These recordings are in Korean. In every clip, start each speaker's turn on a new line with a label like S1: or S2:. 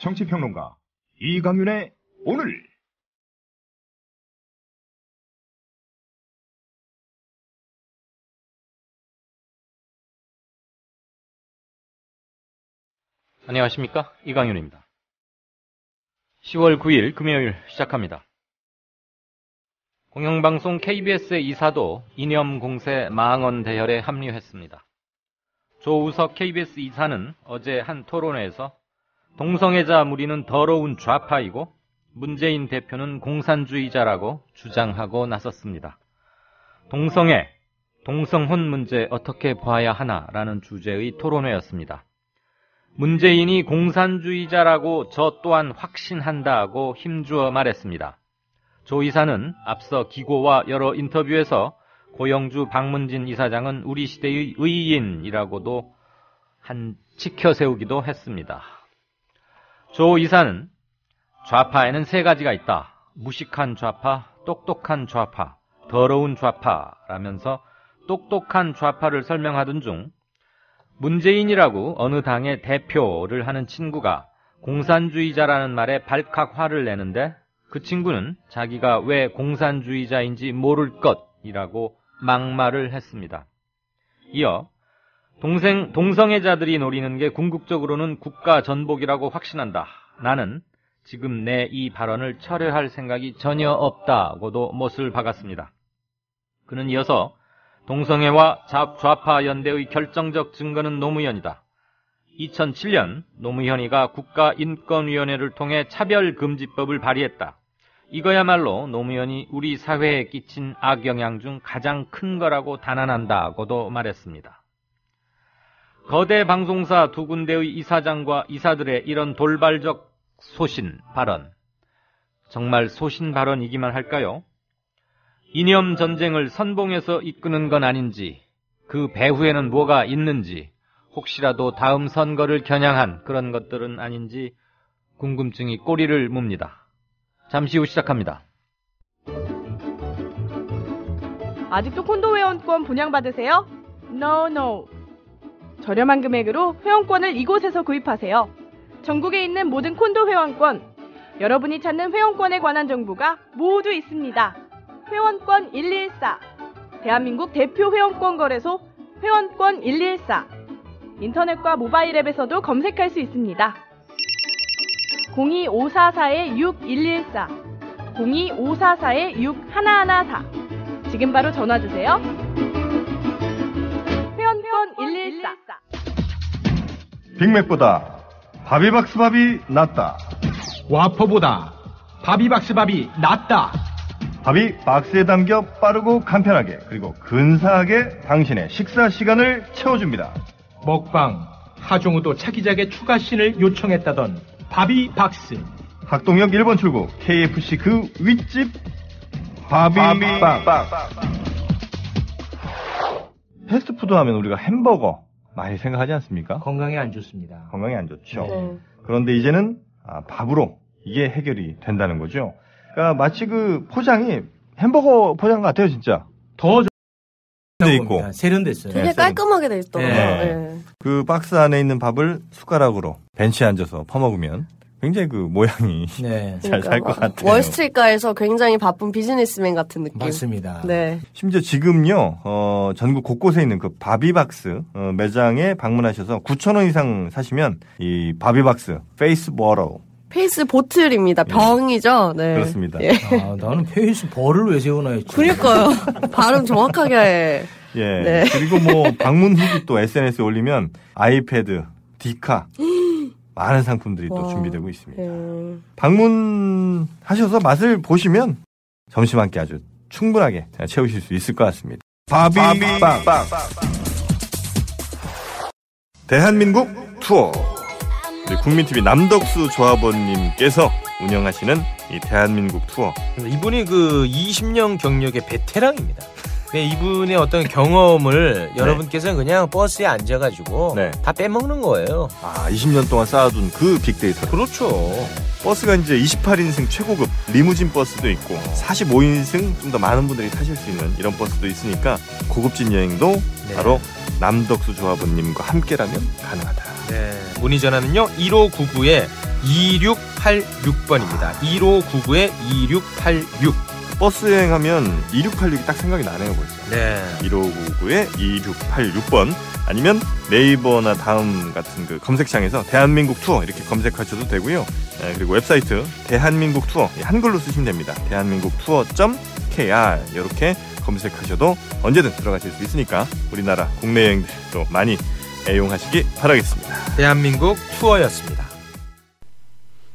S1: 정치평론가 이강윤의 오늘.
S2: 안녕하십니까, 이강윤입니다. 10월 9일 금요일 시작합니다. 공영방송 KBS의 이사도 이념 공세 망언 대열에 합류했습니다. 조우석 KBS 이사는 어제 한 토론회에서 동성애자 무리는 더러운 좌파이고 문재인 대표는 공산주의자라고 주장하고 나섰습니다. 동성애, 동성혼 문제 어떻게 봐야 하나라는 주제의 토론회였습니다. 문재인이 공산주의자라고 저 또한 확신한다고 힘주어 말했습니다. 조 이사는 앞서 기고와 여러 인터뷰에서 고영주 박문진 이사장은 우리 시대의 의인이라고도 치켜 세우기도 했습니다. 조 이사는 좌파에는 세 가지가 있다. 무식한 좌파, 똑똑한 좌파, 더러운 좌파라면서 똑똑한 좌파를 설명하던 중 문재인이라고 어느 당의 대표를 하는 친구가 공산주의자라는 말에 발칵 화를 내는데 그 친구는 자기가 왜 공산주의자인지 모를 것이라고 막말을 했습니다. 이어 동성애자들이 노리는 게 궁극적으로는 국가 전복이라고 확신한다. 나는 지금 내 이 발언을 철회할 생각이 전혀 없다고도 못을 박았습니다. 그는 이어서 동성애와 좌파 연대의 결정적 증거는 노무현이다. 2007년 노무현이가 국가인권위원회를 통해 차별금지법을 발의했다. 이거야말로 노무현이 우리 사회에 끼친 악영향 중 가장 큰 거라고 단언한다고도 말했습니다. 거대 방송사 두 군데의 이사장과 이사들의 이런 돌발적 소신 발언, 정말 소신 발언이기만 할까요? 이념 전쟁을 선봉해서 이끄는 건 아닌지, 그 배후에는 뭐가 있는지, 혹시라도 다음 선거를 겨냥한 그런 것들은 아닌지 궁금증이 꼬리를 뭅니다. 잠시 후 시작합니다.
S3: 아직도 콘도 회원권 분양받으세요? No. 저렴한 금액으로 회원권을 이곳에서 구입하세요. 전국에 있는 모든 콘도 회원권, 여러분이 찾는 회원권에 관한 정보가 모두 있습니다. 회원권 114, 대한민국 대표 회원권 거래소 회원권 114, 인터넷과 모바일 앱에서도 검색할 수 있습니다. 02544-6114, 02544-6114. 지금 바로 전화주세요. 회원권 114.
S1: 빅맥보다 바비박스밥이 낫다.
S4: 와퍼보다 바비박스밥이 낫다.
S1: 밥이 박스에 담겨 빠르고 간편하게 그리고 근사하게 당신의 식사 시간을 채워줍니다.
S4: 먹방 하종우도 차기작의 추가씬을 요청했다던 바비박스.
S1: 학동역 1번 출구 KFC 그 윗집 바비박. 패스트푸드 하면 우리가 햄버거 많이 생각하지 않습니까?
S4: 건강에 안 좋습니다.
S1: 건강에 안 좋죠. 그런데 이제는 밥으로 이게 해결이 된다는 거죠. 그러니까 마치 그 포장이 햄버거 포장 같아요, 진짜.
S4: 더
S1: 돼 있고
S4: 세련됐어요.
S5: 되게 깔끔하게 돼 있더라고요.
S1: 네. 그 박스 안에 있는 밥을 숟가락으로 벤치에 앉아서 퍼먹으면 굉장히 그 모양이 잘 살 것 같아요.
S5: 월스트리트가에서 굉장히 바쁜 비즈니스맨 같은 느낌.
S4: 맞습니다.
S5: 네.
S1: 심지어 지금요, 전국 곳곳에 있는 그 바비박스 매장에 방문하셔서 9,000원 이상 사시면 이 바비박스 페이스
S5: 페이스 보틀입니다. 병이죠. 네.
S1: 그렇습니다.
S5: 예.
S4: 나는 페이스 벌을 왜 세우나 했지.
S5: 그러니까요. 발음 정확하게 해.
S1: 예.
S5: 네.
S1: 그리고 뭐 방문 후기 또 SNS에 올리면 아이패드, 디카 많은 상품들이 또 준비되고 있습니다. 방문하셔서 맛을 보시면 점심 한 끼 아주 충분하게 채우실 수 있을 것 같습니다. 바비박. 대한민국 투어. 우리 국민TV 남덕수 조합원님께서 운영하시는 이 대한민국 투어.
S6: 이분이 그 20년 경력의 베테랑입니다. 이분의 어떤 경험을 여러분께서는 그냥 버스에 앉아가지고 다 빼먹는 거예요.
S1: 20년 동안 쌓아둔 그 빅데이터.
S6: 그렇죠.
S1: 버스가 이제 28인승 최고급 리무진 버스도 있고 45인승 좀 더 많은 분들이 타실 수 있는 이런 버스도 있으니까 고급진 여행도 바로 남덕수 조합원님과 함께라면 가능하다.
S6: 네. 문의 전화는요. 1599-2686번입니다. 1599-2686.
S1: 버스 여행하면 2686이 딱 생각이 나네요, 벌써.
S6: 네.
S1: 1599-2686번 아니면 네이버나 다음 같은 그 검색창에서 대한민국 투어 이렇게 검색하셔도 되고요. 그리고 웹사이트 대한민국 투어 한글로 쓰시면 됩니다. 대한민국 투어.kr 이렇게 검색하셔도 언제든 들어가실 수 있으니까 우리나라 국내 여행들도 많이 애용하시기 바라겠습니다.
S6: 대한민국 투어였습니다.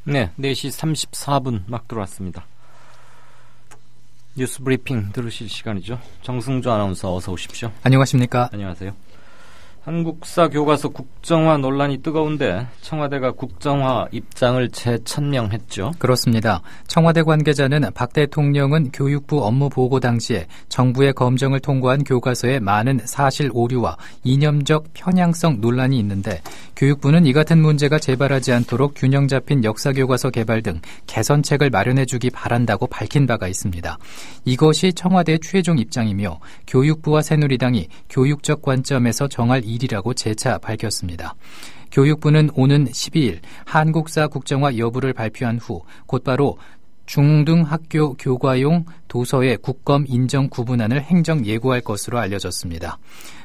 S2: 네, 4시 34분 막 들어왔습니다. 뉴스 브리핑 들으실 시간이죠. 정승조 아나운서 어서 오십시오.
S7: 안녕하십니까?
S2: 안녕하세요. 한국사 교과서 국정화 논란이 뜨거운데 청와대가 국정화 입장을 재천명했죠.
S7: 그렇습니다. 청와대 관계자는 박 대통령은 교육부 업무 보고 당시에 정부의 검증을 통과한 교과서에 많은 사실 오류와 이념적 편향성 논란이 있는데 교육부는 이 같은 문제가 재발하지 않도록 균형 잡힌 역사교과서 개발 등 개선책을 마련해주기 바란다고 밝힌 바가 있습니다. 이것이 청와대의 최종 입장이며 교육부와 새누리당이 교육적 관점에서 정할 일이라고 재차 밝혔습니다. 교육부는 오는 12일 한국사 국정화 여부를 발표한 후 곧바로 중등학교 교과용 도서의 국검 인정 구분안을 행정 예고할 것으로 알려졌습니다.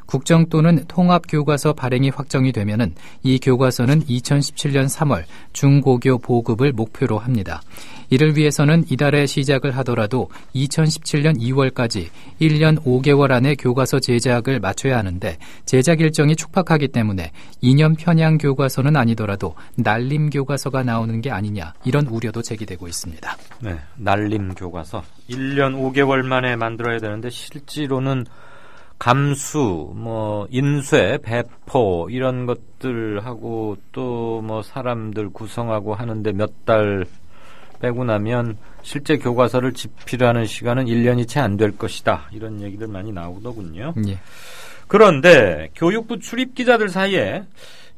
S7: 국정 또는 통합교과서 발행이 확정이 되면은 이 교과서는 2017년 3월 중고교 보급을 목표로 합니다. 이를 위해서는 이달에 시작을 하더라도 2017년 2월까지 1년 5개월 안에 교과서 제작을 마쳐야 하는데 제작 일정이 촉박하기 때문에 이념 편향 교과서는 아니더라도 날림 교과서가 나오는 게 아니냐 이런 우려도 제기되고 있습니다.
S2: 네, 날림 교과서 1년 5개월 만에 만들어야 되는데 실제로는 감수, 인쇄, 배포 이런 것들하고 또 사람들 구성하고 하는데 몇 달 빼고 나면 실제 교과서를 집필하는 시간은 1년이 채 안 될 것이다. 이런 얘기들 많이 나오더군요.
S7: 예.
S2: 그런데 교육부 출입 기자들 사이에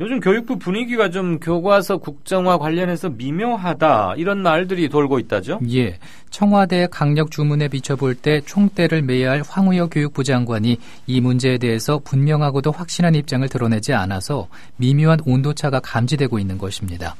S2: 요즘 교육부 분위기가 좀 교과서 국정화 관련해서 미묘하다 이런 말들이 돌고 있다죠?
S7: 예. 청와대의 강력 주문에 비춰볼 때 총대를 매야 할 황우여 교육부 장관이 이 문제에 대해서 분명하고도 확실한 입장을 드러내지 않아서 미묘한 온도차가 감지되고 있는 것입니다.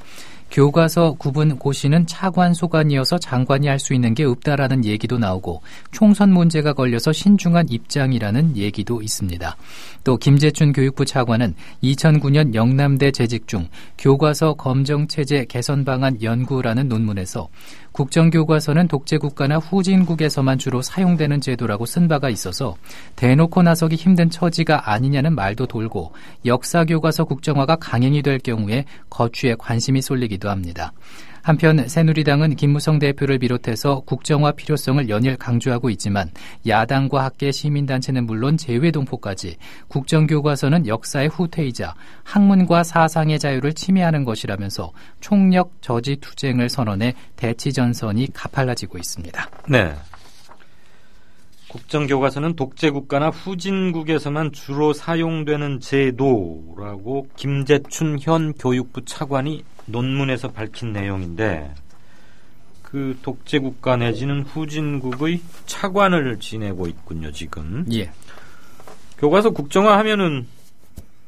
S7: 교과서 구분 고시는 차관 소관이어서 장관이 할 수 있는 게 없다라는 얘기도 나오고 총선 문제가 걸려서 신중한 입장이라는 얘기도 있습니다. 또 김재춘 교육부 차관은 2009년 영남대 재직 중 교과서 검정체제 개선 방안 연구라는 논문에서 국정교과서는 독재국가나 후진국에서만 주로 사용되는 제도라고 쓴 바가 있어서 대놓고 나서기 힘든 처지가 아니냐는 말도 돌고 역사교과서 국정화가 강행이 될 경우에 거취에 관심이 쏠리기도 합니다. 한편 새누리당은 김무성 대표를 비롯해서 국정화 필요성을 연일 강조하고 있지만 야당과 학계 시민단체는 물론 재외동포까지 국정교과서는 역사의 후퇴이자 학문과 사상의 자유를 침해하는 것이라면서 총력 저지 투쟁을 선언해 대치전선이 가팔라지고 있습니다.
S2: 네. 국정교과서는 독재국가나 후진국에서만 주로 사용되는 제도라고 김재춘 현 교육부 차관이 논문에서 밝힌 내용인데 그 독재국가 내지는 후진국의 차관을 지내고 있군요, 지금.
S7: 예.
S2: 교과서 국정화 하면은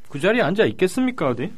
S2: 그 자리에 앉아 있겠습니까, 어디?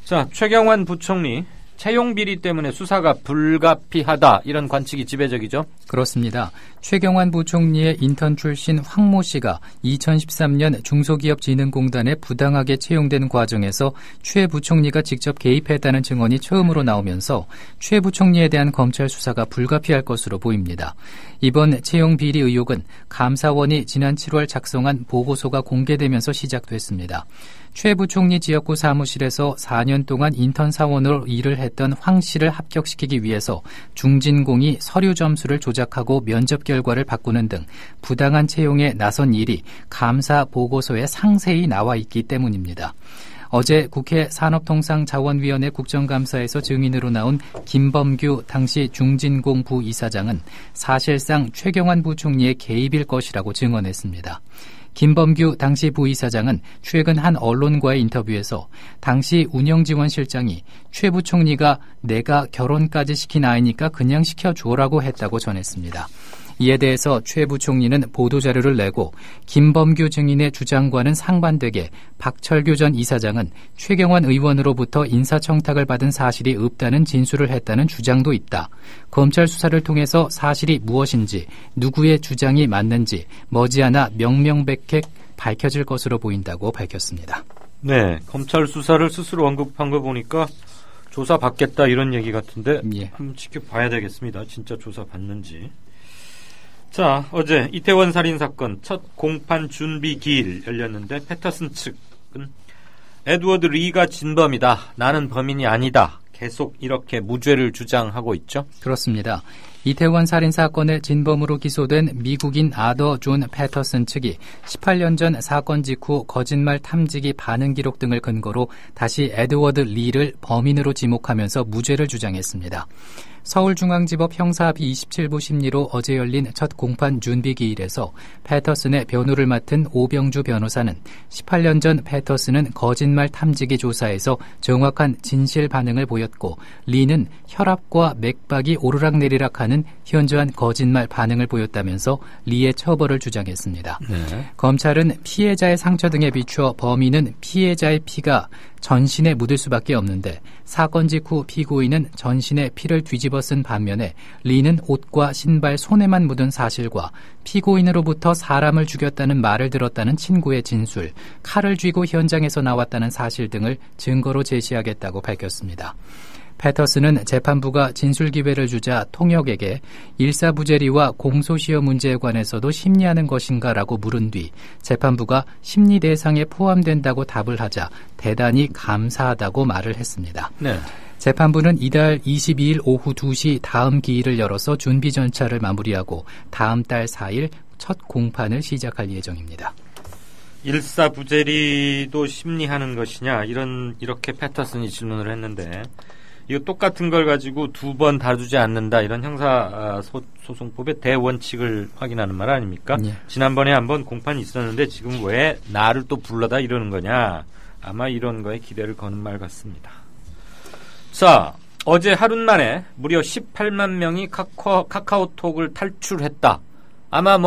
S2: 자, 최경환 부총리. 채용 비리 때문에 수사가 불가피하다 이런 관측이 지배적이죠.
S7: 그렇습니다. 최경환 부총리의 인턴 출신 황모 씨가 2013년 중소기업진흥공단에 부당하게 채용되는 과정에서 최 부총리가 직접 개입했다는 증언이 처음으로 나오면서 최 부총리에 대한 검찰 수사가 불가피할 것으로 보입니다. 이번 채용 비리 의혹은 감사원이 지난 7월 작성한 보고서가 공개되면서 시작됐습니다. 최 부총리 지역구 사무실에서 4년 동안 인턴 사원으로 일을 했던 황 씨를 합격시키기 위해서 중진공이 서류 점수를 조작하고 면접 결과를 바꾸는 등 부당한 채용에 나선 일이 감사 보고서에 상세히 나와 있기 때문입니다. 어제 국회 산업통상자원위원회 국정감사에서 증인으로 나온 김범규 당시 중진공 부이사장은 사실상 최경환 부총리의 개입일 것이라고 증언했습니다. 김범규 당시 부이사장은 최근 한 언론과의 인터뷰에서 당시 운영지원실장이 최 부총리가 내가 결혼까지 시킨 아이니까 그냥 시켜줘라고 했다고 전했습니다. 이에 대해서 최 부총리는 보도자료를 내고 김범규 증인의 주장과는 상반되게 박철규 전 이사장은 최경환 의원으로부터 인사청탁을 받은 사실이 없다는 진술을 했다는 주장도 있다. 검찰 수사를 통해서 사실이 무엇인지 누구의 주장이 맞는지 머지않아 명명백백 밝혀질 것으로 보인다고 밝혔습니다.
S2: 네, 검찰 수사를 스스로 언급한 거 보니까 조사 받겠다 이런 얘기 같은데 한번 지켜봐야 되겠습니다. 진짜 조사 받는지. 자, 어제 이태원 살인사건 첫 공판 준비 기일 열렸는데 패터슨 측은 에드워드 리가 진범이다. 나는 범인이 아니다. 계속 이렇게 무죄를 주장하고 있죠.
S7: 그렇습니다. 이태원 살인사건의 진범으로 기소된 미국인 아더 존 패터슨 측이 18년 전 사건 직후 거짓말 탐지기 반응 기록 등을 근거로 다시 에드워드 리를 범인으로 지목하면서 무죄를 주장했습니다. 서울중앙지법 형사합의 27부 심리로 어제 열린 첫 공판 준비기일에서 패터슨의 변호를 맡은 오병주 변호사는 18년 전 패터슨은 거짓말 탐지기 조사에서 정확한 진실 반응을 보였고 리는 혈압과 맥박이 오르락내리락하는 현저한 거짓말 반응을 보였다면서 리의 처벌을 주장했습니다. 네. 검찰은 피해자의 상처 등에 비추어 범인은 피해자의 피가 전신에 묻을 수밖에 없는데 사건 직후 피고인은 전신에 피를 뒤집어 쓴 반면에 리는 옷과 신발, 손에만 묻은 사실과 피고인으로부터 사람을 죽였다는 말을 들었다는 친구의 진술, 칼을 쥐고 현장에서 나왔다는 사실 등을 증거로 제시하겠다고 밝혔습니다. 패터슨은 재판부가 진술 기회를 주자 통역에게 일사부재리와 공소시효 문제에 관해서도 심리하는 것인가라고 물은 뒤 재판부가 심리 대상에 포함된다고 답을 하자 대단히 감사하다고 말을 했습니다. 네. 재판부는 이달 22일 오후 2시 다음 기일을 열어서 준비 절차를 마무리하고 다음 달 4일 첫 공판을 시작할 예정입니다.
S2: 일사부재리도 심리하는 것이냐 이렇게 패터슨이 질문을 했는데 이거 똑같은 걸 가지고 두 번 다루지 않는다 이런 형사소송법의 대원칙을 확인하는 말 아닙니까? 예. 지난번에 한번 공판이 있었는데 지금 왜 나를 또 불러다 이러는 거냐 아마 이런 거에 기대를 거는 말 같습니다. 자, 어제 하루 만에 무려 18만 명이 카카오톡을 탈출했다. 아마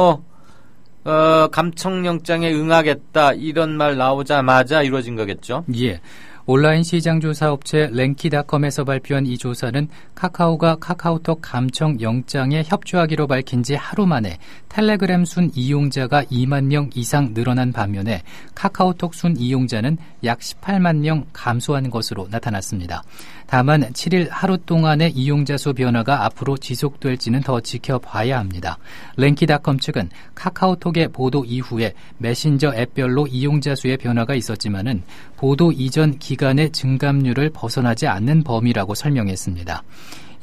S2: 감청영장에 응하겠다 이런 말 나오자마자 이루어진 거겠죠?
S7: 예. 온라인 시장 조사 업체 랭키닷컴에서 발표한 이 조사는 카카오가 카카오톡 감청 영장에 협조하기로 밝힌 지 하루 만에 텔레그램 순 이용자가 2만 명 이상 늘어난 반면에 카카오톡 순 이용자는 약 18만 명 감소한 것으로 나타났습니다. 다만 7일 하루 동안의 이용자 수 변화가 앞으로 지속될지는 더 지켜봐야 합니다. 랭키닷컴 측은 카카오톡의 보도 이후에 메신저 앱별로 이용자 수의 변화가 있었지만은 보도 이전 기간의 증감률을 벗어나지 않는 범위라고 설명했습니다.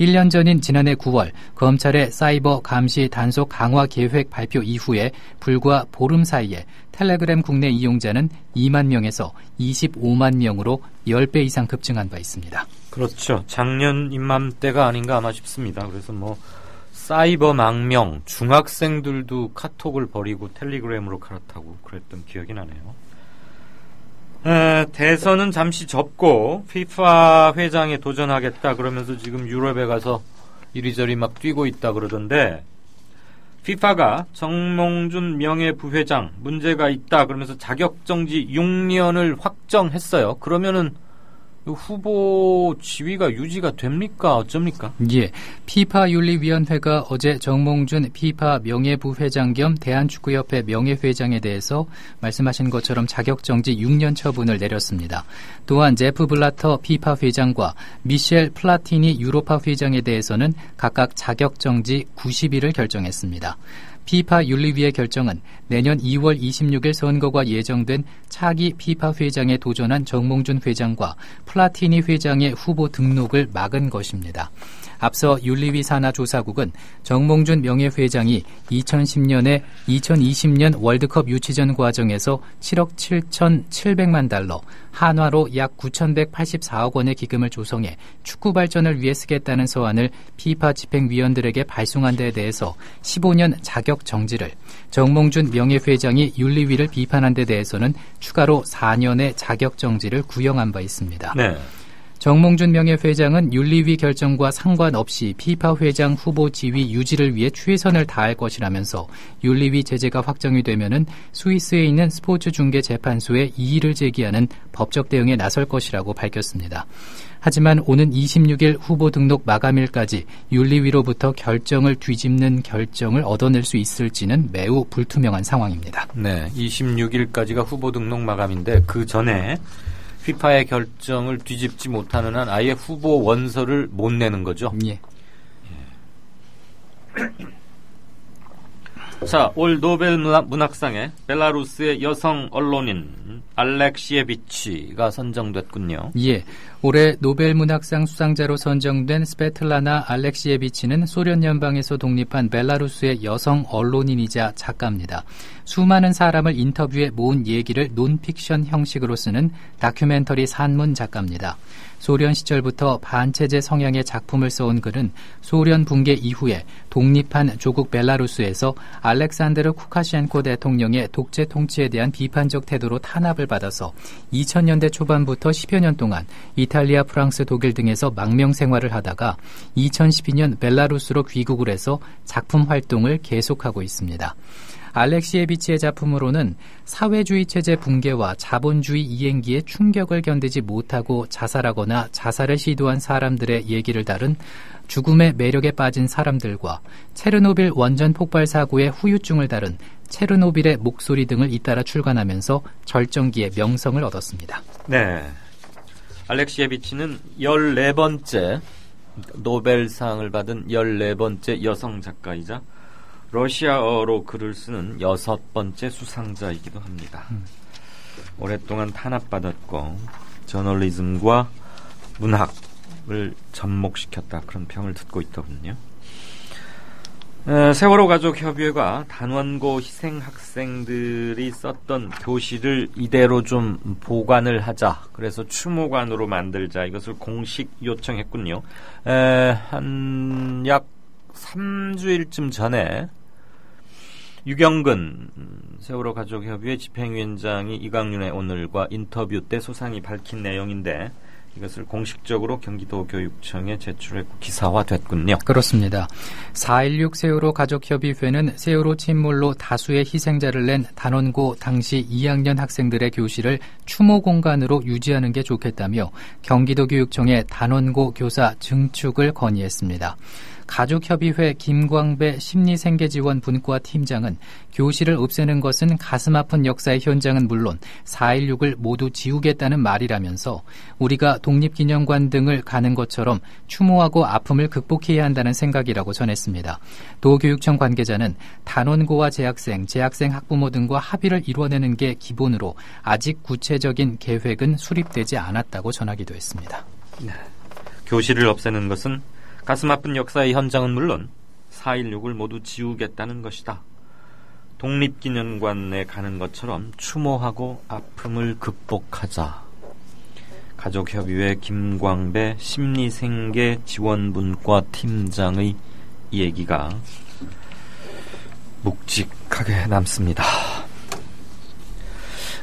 S7: 1년 전인 지난해 9월 검찰의 사이버 감시 단속 강화 계획 발표 이후에 불과 보름 사이에 텔레그램 국내 이용자는 2만 명에서 25만 명으로 10배 이상 급증한 바 있습니다.
S2: 그렇죠. 작년 이맘때가 아닌가 아마 싶습니다. 그래서 사이버 망명, 중학생들도 카톡을 버리고 텔레그램으로 갈아타고 그랬던 기억이 나네요. 대선은 잠시 접고 FIFA 회장에 도전하겠다 그러면서 지금 유럽에 가서 이리저리 막 뛰고 있다 그러던데 FIFA가 정몽준 명예부회장 문제가 있다 그러면서 자격정지 6년을 확정했어요. 그러면은 후보 지위가 유지가 됩니까? 어쩝니까?
S7: 예. 피파 윤리위원회가 어제 정몽준 피파 명예부회장 겸 대한축구협회 명예회장에 대해서 말씀하신 것처럼 자격정지 6년 처분을 내렸습니다. 또한 제프 블라터 피파 회장과 미셸 플라티니 유로파 회장에 대해서는 각각 자격정지 90일을 결정했습니다. 피파 윤리위의 결정은 내년 2월 26일 선거가 예정된 차기 피파 회장에 도전한 정몽준 회장과 플라티니 회장의 후보 등록을 막은 것입니다. 앞서 윤리위 산하조사국은 정몽준 명예회장이 2010년에 2020년 월드컵 유치전 과정에서 7억 7,700만 달러, 한화로 약 9,184억 원의 기금을 조성해 축구 발전을 위해 쓰겠다는 서한을 피파 집행위원들에게 발송한 데에 대해서 15년 자격 정지를, 정몽준 명예회장이 윤리위를 비판한 데 대해서는 추가로 4년의 자격 정지를 구형한 바 있습니다. 네. 정몽준 명예회장은 윤리위 결정과 상관없이 피파 회장 후보 지위 유지를 위해 최선을 다할 것이라면서 윤리위 제재가 확정이 되면은 스위스에 있는 스포츠 중개 재판소에 이의를 제기하는 법적 대응에 나설 것이라고 밝혔습니다. 하지만 오는 26일 후보 등록 마감일까지 윤리위로부터 결정을 뒤집는 결정을 얻어낼 수 있을지는 매우 불투명한 상황입니다.
S2: 네, 26일까지가 후보 등록 마감인데 그 전에 피파의 결정을 뒤집지 못하는 한 아예 후보 원서를 못 내는 거죠.
S7: 예.
S2: 자, 올 노벨 문학상에 벨라루스의 여성 언론인 알렉시에비치가 선정됐군요.
S7: 예, 올해 노벨 문학상 수상자로 선정된 스베틀라나 알렉시에비치는 소련 연방에서 독립한 벨라루스의 여성 언론인이자 작가입니다. 수많은 사람을 인터뷰해 모은 얘기를 논픽션 형식으로 쓰는 다큐멘터리 산문 작가입니다. 소련 시절부터 반체제 성향의 작품을 써온 그는 소련 붕괴 이후에 독립한 조국 벨라루스에서 알렉산드르 쿠카시엔코 대통령의 독재 통치에 대한 비판적 태도로 탄압을 받아서 2000년대 초반부터 10여 년 동안 이탈리아, 프랑스, 독일 등에서 망명 생활을 하다가 2012년 벨라루스로 귀국을 해서 작품 활동을 계속하고 있습니다. 알렉시에비치의 작품으로는 사회주의 체제 붕괴와 자본주의 이행기에 충격을 견디지 못하고 자살하거나 자살을 시도한 사람들의 얘기를 다룬 죽음의 매력에 빠진 사람들과 체르노빌 원전 폭발 사고의 후유증을 다룬 체르노빌의 목소리 등을 잇따라 출간하면서 절정기의 명성을 얻었습니다.
S2: 네, 알렉시에비치는 14번째 노벨상을 받은 14번째 여성 작가이자 러시아어로 글을 쓰는 6번째 수상자이기도 합니다. 오랫동안 탄압받았고 저널리즘과 문학을 접목시켰다, 그런 평을 듣고 있더군요. 세월호 가족 협의회가 단원고 희생 학생들이 썼던 교실을 이대로 좀 보관을 하자, 그래서 추모관으로 만들자, 이것을 공식 요청했군요. 한 약 3주일쯤 전에 유경근 세월호 가족협의회 집행위원장이 이강윤의 오늘과 인터뷰 때 소상히 밝힌 내용인데 이것을 공식적으로 경기도 교육청에 제출했고 기사화됐군요.
S7: 그렇습니다. 4.16 세월호 가족협의회는 세월호 침몰로 다수의 희생자를 낸 단원고 당시 2학년 학생들의 교실을 추모 공간으로 유지하는 게 좋겠다며 경기도 교육청에 단원고 교사 증축을 건의했습니다. 가족협의회 김광배 심리생계지원 분과 팀장은 교실을 없애는 것은 가슴 아픈 역사의 현장은 물론 4.16을 모두 지우겠다는 말이라면서 우리가 독립기념관 등을 가는 것처럼 추모하고 아픔을 극복해야 한다는 생각이라고 전했습니다. 도교육청 관계자는 단원고와 재학생 학부모 등과 합의를 이루어내는 게 기본으로 아직 구체적인 계획은 수립되지 않았다고 전하기도 했습니다.
S2: 네. 교실을 없애는 것은 가슴 아픈 역사의 현장은 물론 4.16을 모두 지우겠다는 것이다. 독립기념관에 가는 것처럼 추모하고 아픔을 극복하자. 가족협의회 김광배 심리생계 지원분과 팀장의 이 얘기가 묵직하게 남습니다.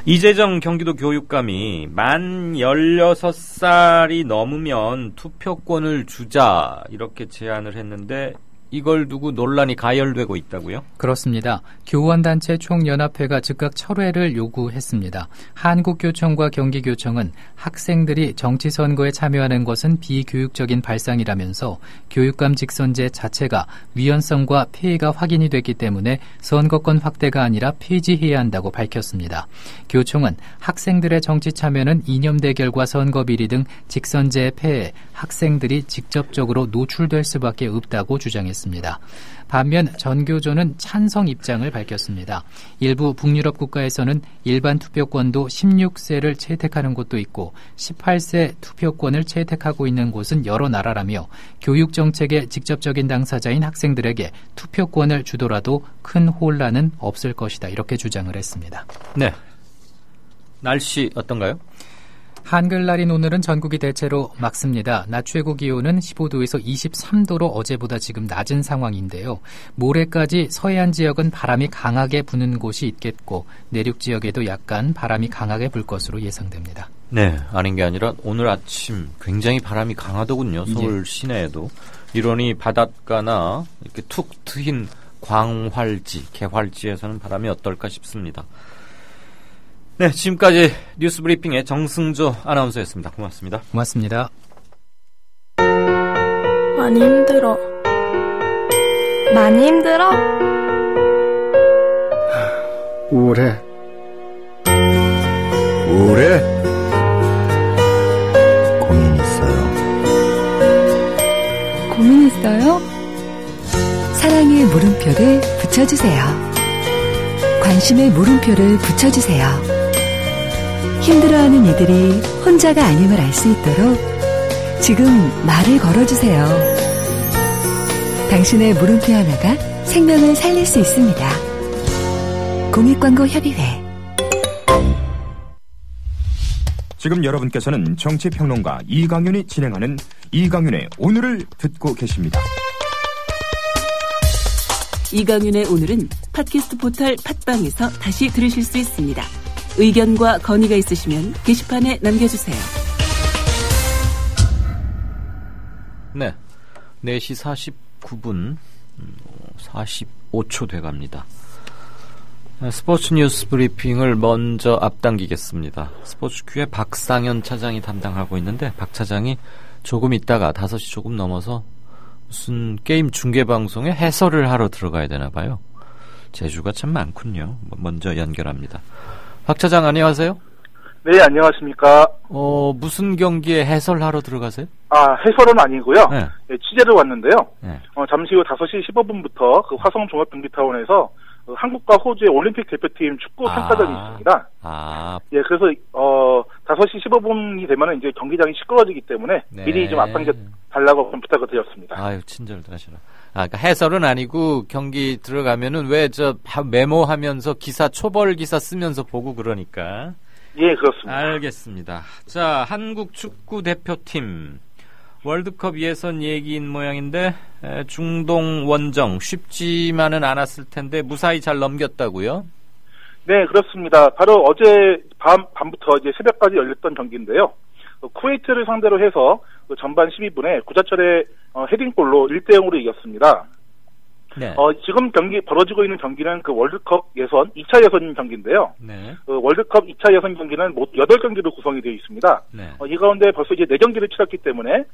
S2: 이재정 경기도 교육감이 만 16살이 넘으면 투표권을 주자, 이렇게 제안을 했는데 이걸 두고 논란이 가열되고 있다고요?
S7: 그렇습니다. 교원단체 총연합회가 즉각 철회를 요구했습니다. 한국교총과 경기교총은 학생들이 정치선거에 참여하는 것은 비교육적인 발상이라면서 교육감 직선제 자체가 위헌성과 폐해가 확인이 됐기 때문에 선거권 확대가 아니라 폐지해야 한다고 밝혔습니다. 교총은 학생들의 정치 참여는 이념 대결과 선거 비리 등 직선제의 폐해에 학생들이 직접적으로 노출될 수밖에 없다고 주장했습니다. 반면 전교조는 찬성 입장을 밝혔습니다. 일부 북유럽 국가에서는 일반 투표권도 16세를 채택하는 곳도 있고 18세 투표권을 채택하고 있는 곳은 여러 나라라며 교육정책의 직접적인 당사자인 학생들에게 투표권을 주더라도 큰 혼란은 없을 것이다, 이렇게 주장을 했습니다.
S2: 네. 날씨 어떤가요?
S7: 한글날인 오늘은 전국이 대체로 맑습니다. 낮 최고 기온은 15도에서 23도로 어제보다 지금 낮은 상황인데요. 모레까지 서해안 지역은 바람이 강하게 부는 곳이 있겠고 내륙 지역에도 약간 바람이 강하게 불 것으로 예상됩니다.
S2: 네, 아닌 게 아니라 오늘 아침 굉장히 바람이 강하더군요. 서울 시내에도. 이러니 바닷가나 이렇게 툭 트인 광활지, 개활지에서는 바람이 어떨까 싶습니다. 네, 지금까지 뉴스 브리핑의 정승조 아나운서였습니다. 고맙습니다.
S7: 고맙습니다.
S8: 많이 힘들어. 많이 힘들어?
S9: 우울해. 고민 있어요.
S10: 고민 있어요? 사랑의 물음표를 붙여주세요. 관심의 물음표를 붙여주세요. 힘들어하는 이들이 혼자가 아님을 알 수 있도록 지금 말을 걸어주세요. 당신의 물음표 하나가 생명을 살릴 수 있습니다. 공익광고협의회.
S11: 지금 여러분께서는 정치평론가 이강윤이 진행하는 이강윤의 오늘을 듣고 계십니다.
S12: 이강윤의 오늘은 팟캐스트 포털 팟빵에서 다시 들으실 수 있습니다. 의견과 건의가 있으시면 게시판에 남겨주세요.
S2: 네, 4시 49분 45초 돼갑니다. 스포츠 뉴스 브리핑을 먼저 앞당기겠습니다. 스포츠큐의 박상현 차장이 담당하고 있는데 박 차장이 조금 있다가 5시 조금 넘어서 무슨 게임 중계방송에 해설을 하러 들어가야 되나 봐요. 재주가 참 많군요. 먼저 연결합니다. 박 차장 안녕하세요.
S13: 네, 안녕하십니까.
S2: 무슨 경기에 해설하러 들어가세요?
S13: 해설은 아니고요.
S2: 네.
S13: 네, 취재를 왔는데요.
S2: 네.
S13: 잠시 후 5시 15분부터 그 화성 종합경기타운에서 한국과 호주의 올림픽 대표팀 축구 평가전이 있습니다. 예, 그래서 5시 15분이 되면 이제 경기장이 시끄러워지기 때문에
S2: 네.
S13: 미리 좀 앞당겨 달라고 좀 부탁을 드렸습니다.
S2: 아유, 친절들 하시라. 그러니까 해설은 아니고 경기 들어가면은 왜 메모하면서 기사 초벌 기사 쓰면서 보고 그러니까.
S13: 예, 그렇습니다.
S2: 알겠습니다. 자, 한국 축구 대표팀 월드컵 예선 얘기인 모양인데 중동 원정 쉽지만은 않았을 텐데 무사히 잘 넘겼다고요?
S13: 네, 그렇습니다. 바로 어제 밤부터 이제 새벽까지 열렸던 경기인데요. 쿠웨이트를 상대로 해서 전반 12분에 구자철의 헤딩골로 1대0으로 이겼습니다.
S2: 네.
S13: 지금 벌어지고 있는 경기는 그 월드컵 예선 2차 예선 경기인데요.
S2: 네.
S13: 월드컵 2차 예선 경기는 모두 8경기로 구성이 되어 있습니다.
S2: 네.
S13: 이 가운데 벌써 이제 4경기를 치렀기 때문에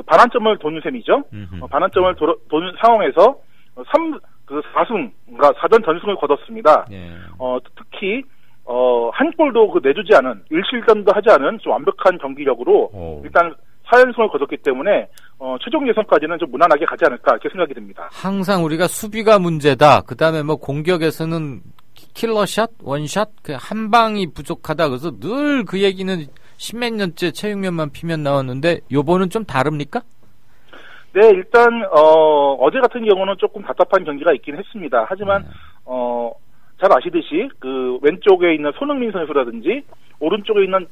S13: 반환점을 도는 셈이죠. 반환점을 도는 상황에서 4승과 4전 전승을 거뒀습니다.
S2: 네.
S13: 특히 한 골도 내주지 않은 1실점도 하지 않은 좀 완벽한 경기력으로 일단 4연승을 거뒀기 때문에 최종 예선까지는 좀 무난하게 가지 않을까 이렇게 생각이 듭니다.
S2: 항상 우리가 수비가 문제다. 그다음에 공격에서는 킬러샷, 원샷 한 방이 부족하다. 그래서 늘 그 얘기는 십몇 년째 체육면만 피면 나왔는데 요번은 좀 다릅니까?
S13: 네, 일단 어제 같은 경우는 조금 답답한 경기가 있긴 했습니다. 하지만 잘 아시듯이 그 왼쪽에 있는 손흥민 선수라든지 오른쪽에 있는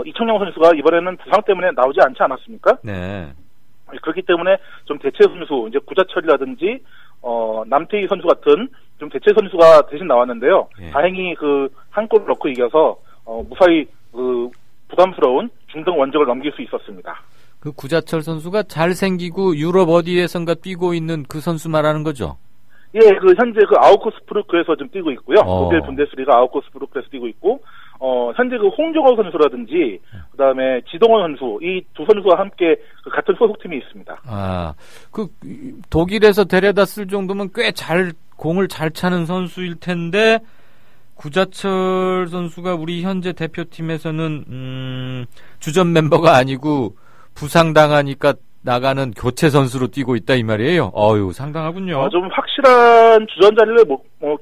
S13: 이청용 선수가 이번에는 부상 때문에 나오지 않지 않았습니까?
S2: 네.
S13: 그렇기 때문에 좀 대체 선수, 이제 구자철이라든지 남태희 선수 같은 좀 대체 선수가 대신 나왔는데요.
S2: 네.
S13: 다행히 한 골을 넣고 이겨서 무사히 부담스러운 중등 원정을 넘길 수 있었습니다.
S2: 그 구자철 선수가 잘생기고 유럽 어디에선가 뛰고 있는 그 선수 말하는 거죠?
S13: 예, 현재 아우크스부르크에서 좀 뛰고 있고요. 독일 분데스리가 아우크스부르크에서 뛰고 있고, 현재 홍정호 선수라든지, 그 다음에 지동원 선수, 이 두 선수와 함께 같은 소속팀이 있습니다.
S2: 독일에서 데려다 쓸 정도면 꽤 공을 잘 차는 선수일 텐데, 구자철 선수가 우리 현재 대표팀에서는, 주전 mem버가 아니고, 부상당하니까 나가는 교체 선수로 뛰고 있다 이 말이에요. 상당하군요.
S13: 좀 확실한 주전 자리를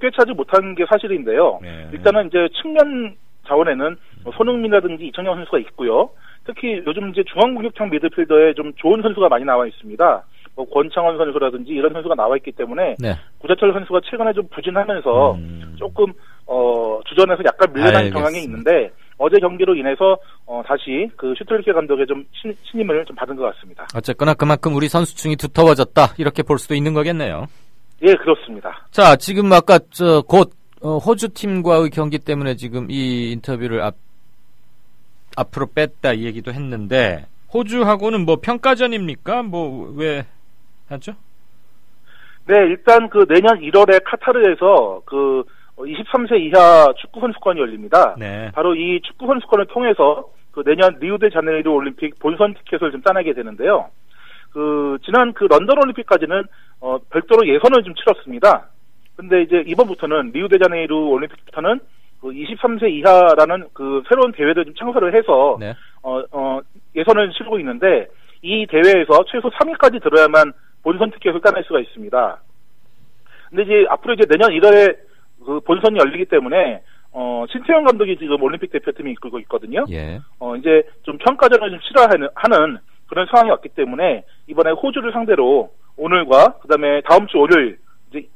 S13: 꿰차지 못한 게 사실인데요.
S2: 네.
S13: 일단은 이제 측면 자원에는 손흥민이라든지 이청용 선수가 있고요. 특히 요즘 이제 중앙공격형 미드필더에 좀 좋은 선수가 많이 나와 있습니다. 권창원 선수라든지 이런 선수가 나와 있기 때문에
S2: 네.
S13: 구자철 선수가 최근에 좀 부진하면서 조금 주전에서 약간 밀려난 경향이 있는데 어제 경기로 인해서 다시 그 슈틀리케 감독의 좀 신임을 좀 받은 것 같습니다.
S2: 어쨌거나 그만큼 우리 선수층이 두터워졌다 이렇게 볼 수도 있는 거겠네요.
S13: 예, 그렇습니다.
S2: 자, 지금 아까 곧 호주 팀과의 경기 때문에 지금 이 인터뷰를 앞으로 뺐다 이 얘기도 했는데 호주하고는 뭐 평가전입니까? 뭐 왜 하죠?
S13: 네, 일단 그 내년 1월에 카타르에서 그 23세 이하 축구 선수권이 열립니다.
S2: 네.
S13: 바로 이 축구 선수권을 통해서 그 내년 리우데자네이루 올림픽 본선 티켓을 좀 따내게 되는데요. 그 지난 그 런던 올림픽까지는 별도로 예선을 좀 치렀습니다. 근데 이제 이번부터는 리우데자네이루 올림픽부터는 그 23세 이하라는 그 새로운 대회를 좀 창설을 해서
S2: 네.
S13: 예선을 치르고 있는데 이 대회에서 최소 3위까지 들어야만 본선 티켓을 따낼 수가 있습니다. 근데 이제 앞으로 이제 내년 1월에 그 본선이 열리기 때문에 신태용 감독이 지금 올림픽 대표팀이 이끌고 있거든요.
S2: 예.
S13: 이제 좀 평가전을 좀 치러하는 그런 상황이 왔기 때문에 이번에 호주를 상대로 오늘과 그다음에 다음 주 월요일 이제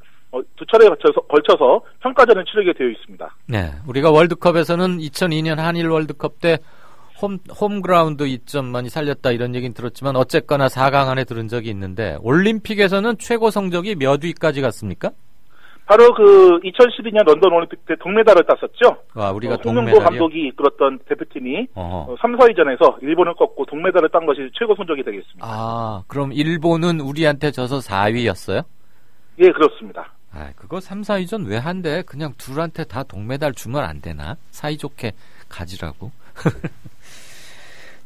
S13: 두 차례에 걸쳐서 평가전을 치르게 되어 있습니다.
S2: 네, 우리가 월드컵에서는 2002년 한일 월드컵 때 홈그라운드 이점 많이 살렸다 이런 얘기는 들었지만 어쨌거나 4강 안에 들은 적이 있는데 올림픽에서는 최고 성적이 몇 위까지 갔습니까?
S13: 바로 그 2012년 런던 올림픽 때 동메달을 땄었죠.
S2: 와, 우리가
S13: 홍명보 감독이 이끌었던 대표팀이 3, 4위전에서 일본을 꺾고 동메달을 딴 것이 최고 성적이 되겠습니다.
S2: 아, 그럼 일본은 우리한테 져서 4위였어요?
S13: 예, 그렇습니다.
S2: 아, 그거 3, 4위전 왜 한대? 그냥 둘한테 다 동메달 주면 안 되나? 사이좋게 가지라고.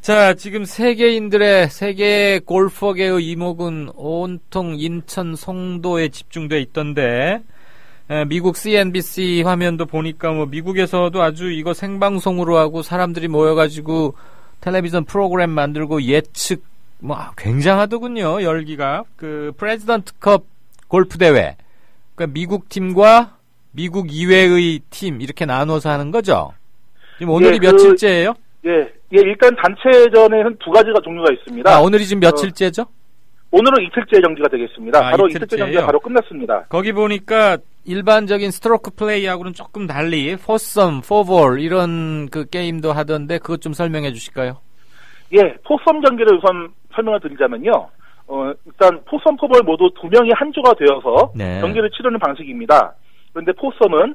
S2: 자, 지금 세계 골퍼계의 이목은 온통 인천 송도에 집중돼 있던데 미국 CNBC 화면도 보니까 뭐 미국에서도 아주 이거 생방송으로 하고 사람들이 모여가지고 텔레비전 프로그램 만들고 예측 뭐 굉장하더군요. 열기가 그 프레지던트컵 골프 대회 그러니까 미국 팀과 미국 이외의 팀 이렇게 나눠서 하는 거죠. 지금 오늘이 며칠째예요?
S13: 예, 일단 단체전에는 두 가지가 종류가 있습니다.
S2: 아, 오늘이 지금 며칠째죠?
S13: 오늘은 이틀째 경기가 되겠습니다. 바로 이틀째 경기가 바로 끝났습니다.
S2: 거기 보니까 일반적인 스트로크 플레이하고는 조금 달리 포썸, 포볼 이런 그 게임도 하던데 그것 좀 설명해 주실까요?
S13: 예, 포썸 경기를 우선 설명을 드리자면요. 일단 포썸, 포볼 모두 두 명이 한 조가 되어서 경기를 치르는 방식입니다. 그런데 포썸은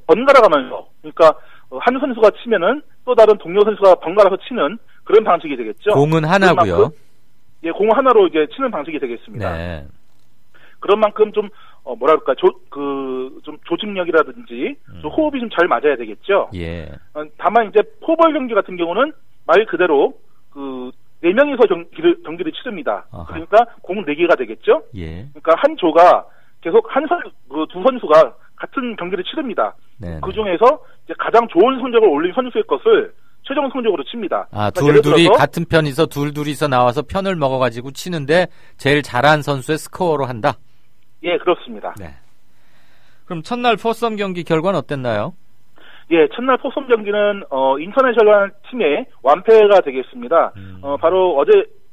S13: 번갈아 가면서 그러니까 한 선수가 치면은 또 다른 동료 선수가 번갈아서 치는 그런 방식이 되겠죠.
S2: 공은 하나고요.
S13: 예, 공 하나로 이제 치는 방식이 되겠습니다.
S2: 네.
S13: 그런 만큼 좀 뭐랄까 좀 조직력이라든지 좀 호흡이 좀 잘 맞아야 되겠죠.
S2: 예.
S13: 다만 이제 포볼 경기 같은 경우는 말 그대로 그 4명이서 경기를 치릅니다.
S2: 아하.
S13: 그러니까 공 4개가 되겠죠.
S2: 예.
S13: 그러니까 한 조가 계속 두 선수가 같은 경기를 치릅니다.
S2: 네네.
S13: 그 중에서 이제 가장 좋은 성적을 올린 선수의 것을 최종 성적으로 칩니다.
S2: 아,
S13: 그러니까
S2: 둘이 같은 편이서 둘이서 나와서 편을 먹어가지고 치는데 제일 잘한 선수의 스코어로 한다?
S13: 예, 그렇습니다.
S2: 네. 그럼 첫날 포썸 경기 결과는 어땠나요?
S13: 예, 첫날 포썸 경기는 인터내셔널 팀의 완패가 되겠습니다. 바로 어제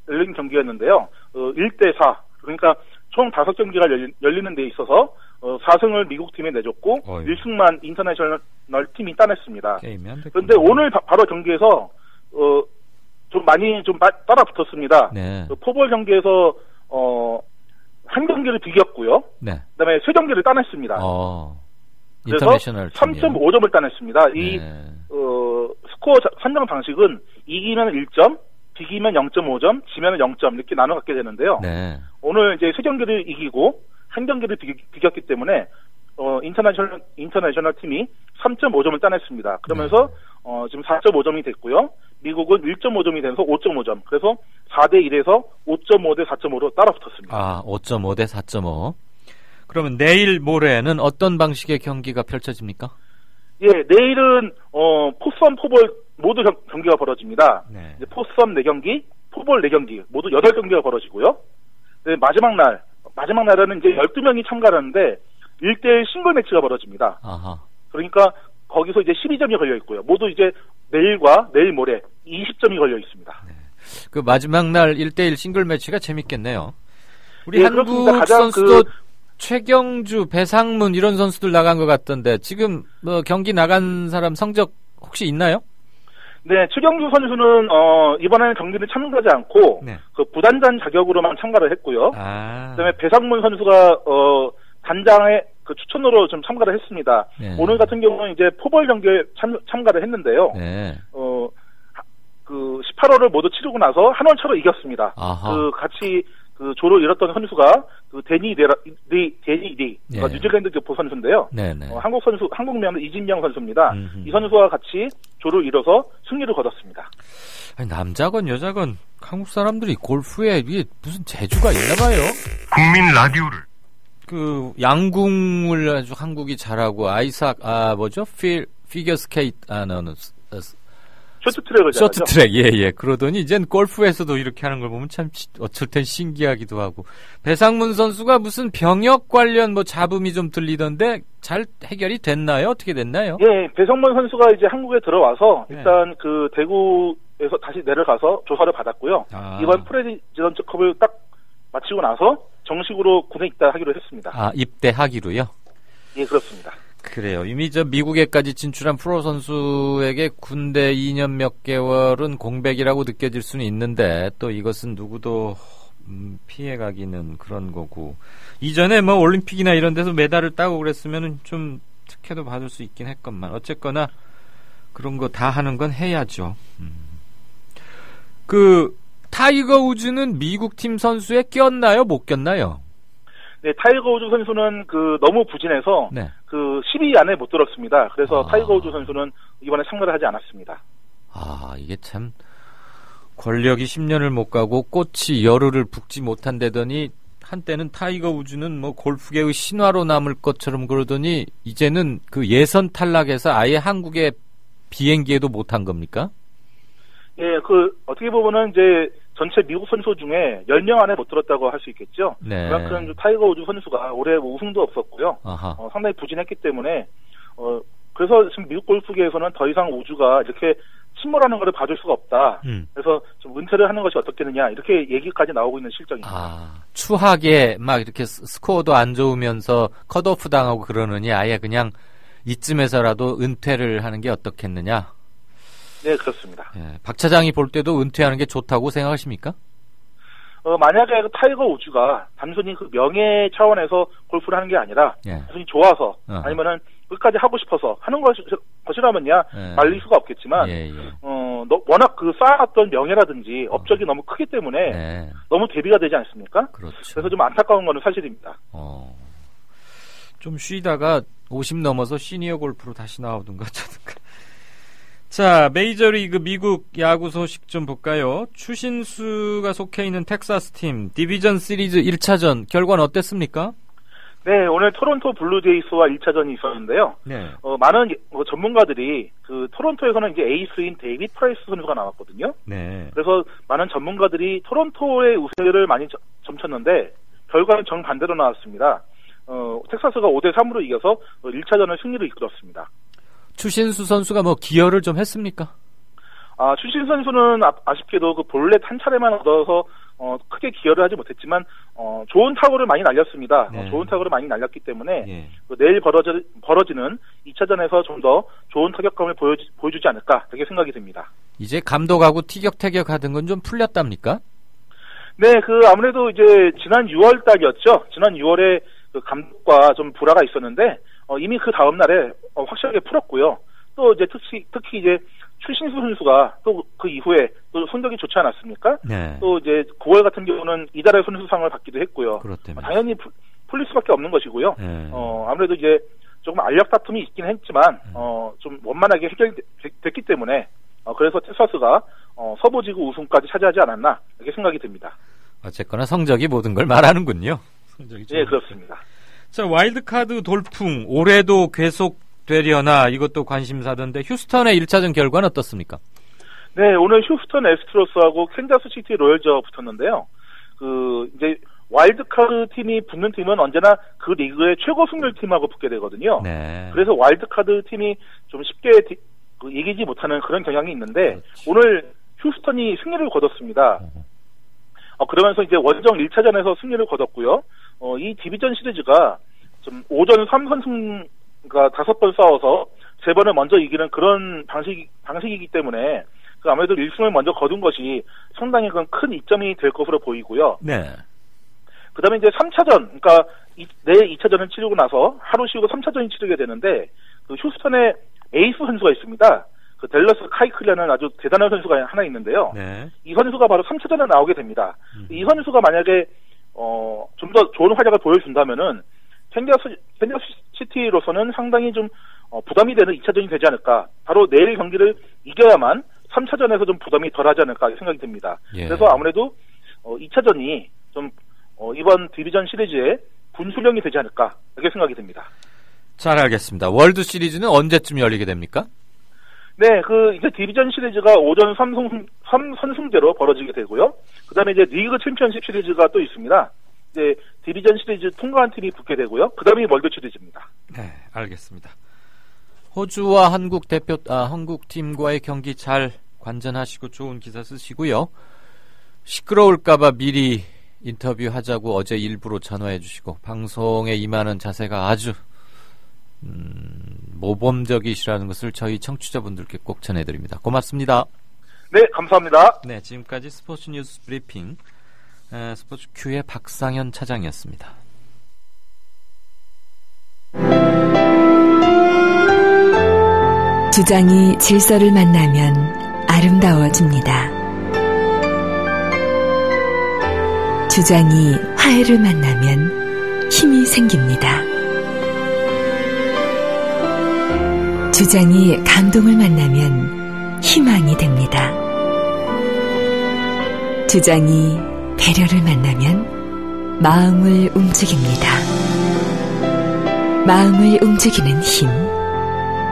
S13: 열린 경기였는데요. 1대4 그러니까 총 5경기가 열리는 데 있어서 4승을 미국 팀에 내줬고 1승만 인터내셔널 팀이 따냈습니다. 그런데 오늘 바로 경기에서 좀 많이 따라 붙었습니다.
S2: 네.
S13: 포볼 경기에서 한 경기를 비겼고요.
S2: 네.
S13: 그다음에 3경기를 따냈습니다. 그래서 3.5점을 따냈습니다. 이 스코어 선정 방식은 이기면 1점, 비기면 0.5점, 지면 0점 이렇게 나눠 갖게 되는데요.
S2: 네.
S13: 오늘 이제 3경기를 이기고 한 경기를 비겼기 때문에 인터내셔널 팀이 3.5점을 따냈습니다. 그러면서 지금 4.5점이 됐고요. 미국은 1.5점이 되면서 5.5점. 그래서 4대1에서 5.5 대 4.5로 따라 붙었습니다.
S2: 아, 5.5 대 4.5. 그러면 내일 모레는 어떤 방식의 경기가 펼쳐집니까?
S13: 예, 내일은 포썸, 포볼 모두 경기가 벌어집니다.
S2: 네.
S13: 이제 포썸 4경기, 포볼 4경기 모두 8경기가 벌어지고요. 네, 마지막 날에는 이제 12명이 참가하는데 1대1 싱글 매치가 벌어집니다.
S2: 아하.
S13: 그러니까 거기서 이제 12점이 걸려 있고요. 모두 이제 내일과 내일 모레 20점이 걸려 있습니다.
S2: 네. 그 마지막 날 1대1 싱글 매치가 재밌겠네요. 우리
S13: 예,
S2: 한국 선수도 최경주, 배상문 이런 선수들 나간 것 같던데 지금 뭐 경기 나간 사람 성적 혹시 있나요?
S13: 네, 최경주 선수는 이번에는 경기를 참가하지 않고 그 부단장 자격으로만 참가를 했고요. 그다음에 배상문 선수가 단장의 그 추천으로 좀 참가를 했습니다. 오늘 같은 경우는 이제 포볼 경기에 참가를 했는데요. 그 18호를 모두 치르고 나서 한 홀 차로 이겼습니다.
S2: 아하.
S13: 그 같이 그 조를 잃었던 선수가 그 데니 리,
S2: 예.
S13: 뉴질랜드 교포 선수인데요.
S2: 네네.
S13: 한국명은 이진명 선수입니다. 이 선수와 같이 조를 이뤄서 승리를 거뒀습니다.
S2: 아니, 남자건 여자건 한국 사람들이 골프에 이게 무슨 재주가 있나 봐요.
S11: 국민 라디오를
S2: 그 양궁을 아주 한국이 잘하고 피겨 스케이트
S13: 쇼트트랙을
S2: 쇼트트랙 예. 그러더니 이젠 골프에서도 이렇게 하는 걸 보면 참 어쩔 땐 신기하기도 하고. 배상문 선수가 무슨 병역 관련 뭐 잡음이 좀 들리던데 잘 해결이 됐나요? 어떻게 됐나요?
S13: 예, 배상문 선수가 이제 한국에 들어와서 일단 그 대구에서 다시 내려가서 조사를 받았고요. 이번 프레지던트컵을 딱 마치고 나서 정식으로 군에 입대하기로 했습니다.
S2: 입대하기로요?
S13: 예, 그렇습니다.
S2: 그래요. 이미 미국에까지 진출한 프로 선수에게 군대 2년 몇 개월은 공백이라고 느껴질 수는 있는데 또 이것은 누구도 피해가기는 그런 거고. 이전에 뭐 올림픽이나 이런 데서 메달을 따고 그랬으면 좀 특혜도 받을 수 있긴 했건만 어쨌거나 그런 거 다 하는 건 해야죠. 그 타이거 우즈는 미국 팀 선수에 꼈나요? 못 꼈나요?
S13: 네, 타이거 우즈 선수는 너무 부진해서 그 10위 안에 못 들었습니다. 그래서 타이거 우즈 선수는 이번에 참가를 하지 않았습니다.
S2: 이게 참 권력이 10년을 못 가고 꽃이 열흘을 붓지 못한다더니 한때는 타이거 우즈는 뭐 골프계의 신화로 남을 것처럼 그러더니 이제는 그 예선 탈락해서 아예 한국에 비행기에도 못한 겁니까?
S13: 예, 어떻게 보면은 이제 전체 미국 선수 중에 10명 안에 못 들었다고 할 수 있겠죠.
S2: 네.
S13: 그만큼 타이거 우즈 선수가 올해 우승도 없었고요. 상당히 부진했기 때문에 그래서 지금 미국 골프계에서는 더 이상 우즈가 이렇게 침몰하는 것을 봐줄 수가 없다. 그래서 좀 은퇴를 하는 것이 어떻겠느냐 이렇게 얘기까지 나오고 있는 실정입니다.
S2: 추하게 막 이렇게 스코어도 안 좋으면서 컷오프 당하고 그러느니 아예 그냥 이쯤에서라도 은퇴를 하는 게 어떻겠느냐.
S13: 네, 그렇습니다.
S2: 예, 박 차장이 볼 때도 은퇴하는 게 좋다고 생각하십니까?
S13: 만약에 타이거 우즈가 단순히 그 명예 차원에서 골프를 하는 게 아니라 단순히 좋아서 아니면은 끝까지 하고 싶어서 하는 것이라면야 말릴 수가 없겠지만 워낙 그 쌓아놨던 명예라든지 업적이 너무 크기 때문에 너무 대비가 되지 않습니까?
S2: 그렇죠.
S13: 그래서 좀 안타까운 거는 사실입니다.
S2: 좀 쉬다가 50 넘어서 시니어 골프로 다시 나오든가 하든가. 자, 메이저리그 미국 야구 소식 좀 볼까요? 추신수가 속해 있는 텍사스 팀 디비전 시리즈 1차전 결과는 어땠습니까?
S13: 네, 오늘 토론토 블루제이스와 1차전이 있었는데요.
S2: 네.
S13: 많은 전문가들이 그 토론토에서는 이제 에이스인 데이빗 프라이스 선수가 나왔거든요.
S2: 네.
S13: 그래서 많은 전문가들이 토론토의 우세를 많이 점쳤는데 결과는 정반대로 나왔습니다. 텍사스가 5대3으로 이겨서 1차전을 승리로 이끌었습니다.
S2: 추신수 선수가 뭐 기여를 좀 했습니까?
S13: 추신수 선수는 아쉽게도 그 볼넷 한 차례만 얻어서 크게 기여를 하지 못했지만 좋은 타구를 많이 날렸습니다. 좋은 타구를 많이 날렸기 때문에 내일 벌어지는 2차전에서 좀 더 좋은 타격감을 보여주지 않을까 그렇게 생각이 듭니다.
S2: 이제 감독하고 티격태격 하던 건 좀 풀렸답니까?
S13: 네, 아무래도 이제 지난 6월 달이었죠. 지난 6월에 그 감독과 좀 불화가 있었는데 이미 그 다음 날에 확실하게 풀었고요. 또 이제 특히 이제 추신수 선수가 또 그 이후에 또 성적이 좋지 않았습니까?
S2: 네.
S13: 또 이제 9월 같은 경우는 이달의 선수상을 받기도 했고요. 당연히 풀릴 수밖에 없는 것이고요. 아무래도 이제 조금 알력 다툼이 있긴 했지만 좀 원만하게 해결됐기 때문에 그래서 텍사스가 서부지구 우승까지 차지하지 않았나 이렇게 생각이 듭니다.
S2: 어쨌거나 성적이 모든 걸 말하는군요.
S13: 네, 그렇습니다.
S2: 자, 와일드카드 돌풍 올해도 계속되려나 이것도 관심사던데 휴스턴의 1차전 결과는 어떻습니까?
S13: 네, 오늘 휴스턴 애스트로스하고 캔자스시티 로열즈가 붙었는데요. 이제 와일드카드 팀이 붙는 팀은 언제나 그 리그의 최고 승률 팀하고 붙게 되거든요.
S2: 네.
S13: 그래서 와일드카드 팀이 좀 쉽게 이기지 못하는 그런 경향이 있는데 오늘 휴스턴이 승리를 거뒀습니다. 그러면서 이제 원정 1차전에서 승리를 거뒀고요. 이 디비전 시리즈가 좀 5전 3선승가 5번 싸워서 3번을 먼저 이기는 그런 방식이기 때문에 아무래도 1승을 먼저 거둔 것이 상당히 큰 이점이 될 것으로 보이고요.
S2: 네.
S13: 그 다음에 이제 3차전, 그러니까 내일 2차전을 치르고 나서 하루 쉬고 3차전이 치르게 되는데 휴스턴에 에이스 선수가 있습니다. 그 댈러스 카이클이라는 아주 대단한 선수가 하나 있는데요.
S1: 네.
S13: 이 선수가 바로 3차전에 나오게 됩니다. 이 선수가 만약에 좀 더 좋은 활약을 보여준다면은 캔자스 시티로서는 상당히 좀 부담이 되는 2차전이 되지 않을까. 바로 내일 경기를 이겨야만 3차전에서 좀 부담이 덜하지 않을까 생각이 듭니다.
S6: 예.
S13: 그래서 아무래도 2차전이 좀 이번 디비전 시리즈의 분수령이 되지 않을까 이렇게 생각이 듭니다.
S6: 잘 알겠습니다. 월드 시리즈는 언제쯤 열리게 됩니까?
S13: 네, 이제 디비전 시리즈가 5전 3승제로 벌어지게 되고요. 그 다음에 이제 리그 챔피언십 시리즈가 또 있습니다. 이제 디비전 시리즈 통과한 팀이 붙게 되고요. 그 다음이 월드 시리즈입니다.
S6: 네, 알겠습니다. 호주와 한국 팀과의 경기 잘 관전하시고 좋은 기사 쓰시고요. 시끄러울까봐 미리 인터뷰하자고 어제 일부러 전화해 주시고 방송에 임하는 자세가 아주 모범적이시라는 것을 저희 청취자분들께 꼭 전해드립니다. 고맙습니다.
S13: 네, 감사합니다.
S6: 네, 지금까지 스포츠 뉴스 브리핑 스포츠 Q의 박상현 차장이었습니다.
S10: 주장이 질서를 만나면 아름다워집니다. 주장이 화해를 만나면 힘이 생깁니다. 주장이 감동을 만나면 희망이 됩니다. 주장이 배려를 만나면 마음을 움직입니다. 마음을 움직이는 힘,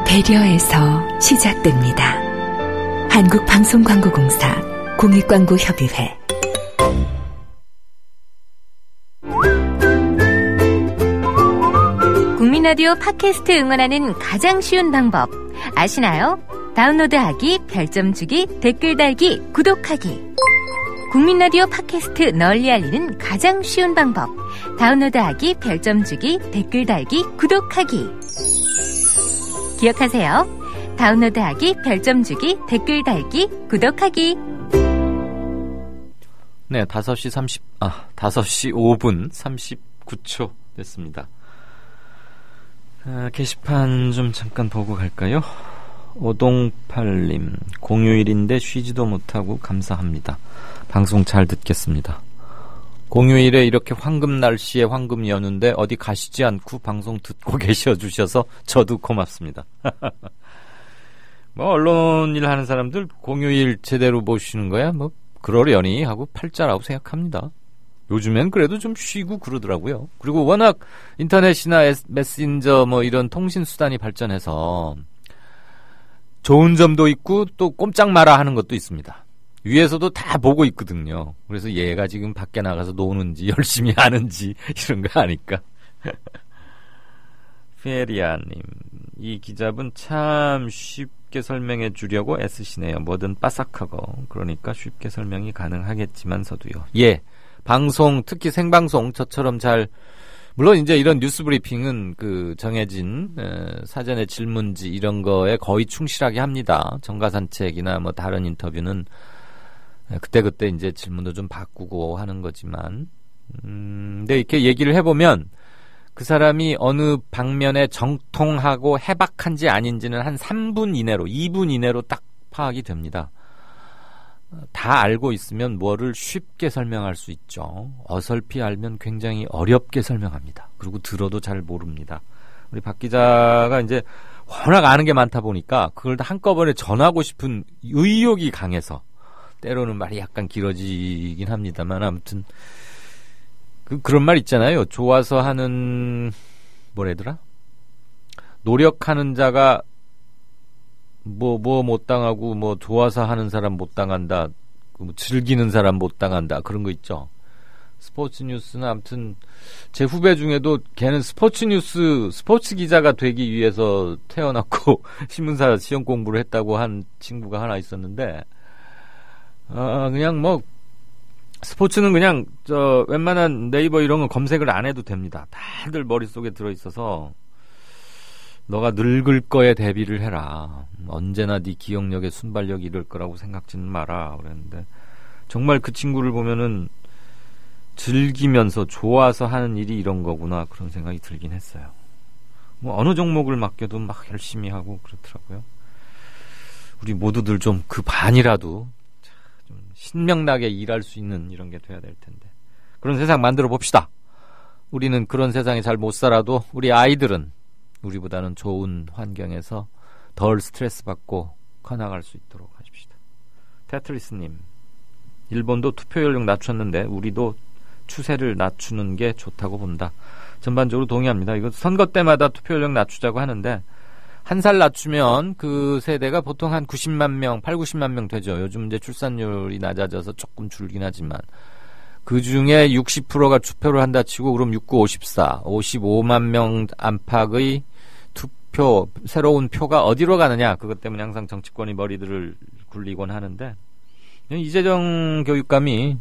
S10: 배려에서 시작됩니다. 한국방송광고공사 공익광고협의회.
S8: 국민라디오 팟캐스트 응원하는 가장 쉬운 방법 아시나요? 다운로드하기, 별점 주기, 댓글 달기, 구독하기. 국민라디오 팟캐스트 널리 알리는 가장 쉬운 방법. 다운로드하기, 별점 주기, 댓글 달기, 구독하기. 기억하세요. 다운로드하기, 별점 주기, 댓글 달기, 구독하기.
S6: 네, 5시 5분 39초 됐습니다. 게시판 좀 잠깐 보고 갈까요? 오동팔님, 공휴일인데 쉬지도 못하고 감사합니다. 방송 잘 듣겠습니다. 공휴일에 이렇게 황금 날씨에 황금 연휴인데 어디 가시지 않고 방송 듣고 계셔주셔서 저도 고맙습니다. 뭐 언론 일 하는 사람들 공휴일 제대로 보시는 거야 뭐 그러려니 하고 팔자라고 생각합니다. 요즘엔 그래도 좀 쉬고 그러더라고요. 그리고 워낙 인터넷이나 메신저 뭐 이런 통신 수단이 발전해서 좋은 점도 있고 또 꼼짝 마라 하는 것도 있습니다. 위에서도 다 보고 있거든요. 그래서 얘가 지금 밖에 나가서 노는지 열심히 하는지 이런 거 아니까. 페리아님, 이 기자분 참 쉽게 설명해 주려고 애쓰시네요. 뭐든 빠삭하고 그러니까 쉽게 설명이 가능하겠지만서도요. 예, 방송 특히 생방송 저처럼 잘 물론 이제 이런 뉴스 브리핑은 그 정해진 사전의 질문지 이런 거에 거의 충실하게 합니다. 정가산책이나 뭐 다른 인터뷰는 그때그때 이제 질문도 좀 바꾸고 하는 거지만 근데 이렇게 얘기를 해보면 그 사람이 어느 방면에 정통하고 해박한지 아닌지는 한 3분 이내로 2분 이내로 딱 파악이 됩니다. 다 알고 있으면 뭐를 쉽게 설명할 수 있죠. 어설피 알면 굉장히 어렵게 설명합니다. 그리고 들어도 잘 모릅니다. 우리 박 기자가 이제 워낙 아는 게 많다 보니까 그걸 다 한꺼번에 전하고 싶은 의욕이 강해서 때로는 말이 약간 길어지긴 합니다만 아무튼 그런 말 있잖아요. 좋아서 하는 뭐래더라? 노력하는 자가 뭐 못 당하고 뭐 좋아서 하는 사람 못 당한다. 즐기는 사람 못 당한다. 그런 거 있죠. 스포츠 뉴스는 아무튼 제 후배 중에도 걔는 스포츠 기자가 되기 위해서 태어났고 신문사 시험 공부를 했다고 한 친구가 하나 있었는데 그냥 뭐 스포츠는 그냥 웬만한 네이버 이런 거 검색을 안 해도 됩니다. 다들 머릿속에 들어있어서 너가 늙을 거에 대비를 해라. 언제나 네 기억력에 순발력이 이럴 거라고 생각지는 마라. 그랬는데 정말 그 친구를 보면은 즐기면서 좋아서 하는 일이 이런 거구나 그런 생각이 들긴 했어요. 뭐 어느 종목을 맡겨도 막 열심히 하고 그렇더라고요. 우리 모두들 좀 그 반이라도 좀 신명나게 일할 수 있는 이런 게 돼야 될 텐데. 그런 세상 만들어 봅시다. 우리는 그런 세상에 잘 못 살아도 우리 아이들은 우리보다는 좋은 환경에서 덜 스트레스 받고 커나갈 수 있도록 하십시다. 테트리스님, 일본도 투표 연령 낮췄는데 우리도 추세를 낮추는 게 좋다고 본다. 전반적으로 동의합니다. 이거 선거 때마다 투표 연령 낮추자고 하는데 한 살 낮추면 그 세대가 보통 한 90만 명, 8, 90만 명 되죠. 요즘 이제 출산율이 낮아져서 조금 줄긴 하지만 그 중에 60%가 투표를 한다 치고 그럼 69, 54, 55만 명 안팎의 투표, 새로운 표가 어디로 가느냐. 그것 때문에 항상 정치권이 머리들을 굴리곤 하는데 이재정 교육감이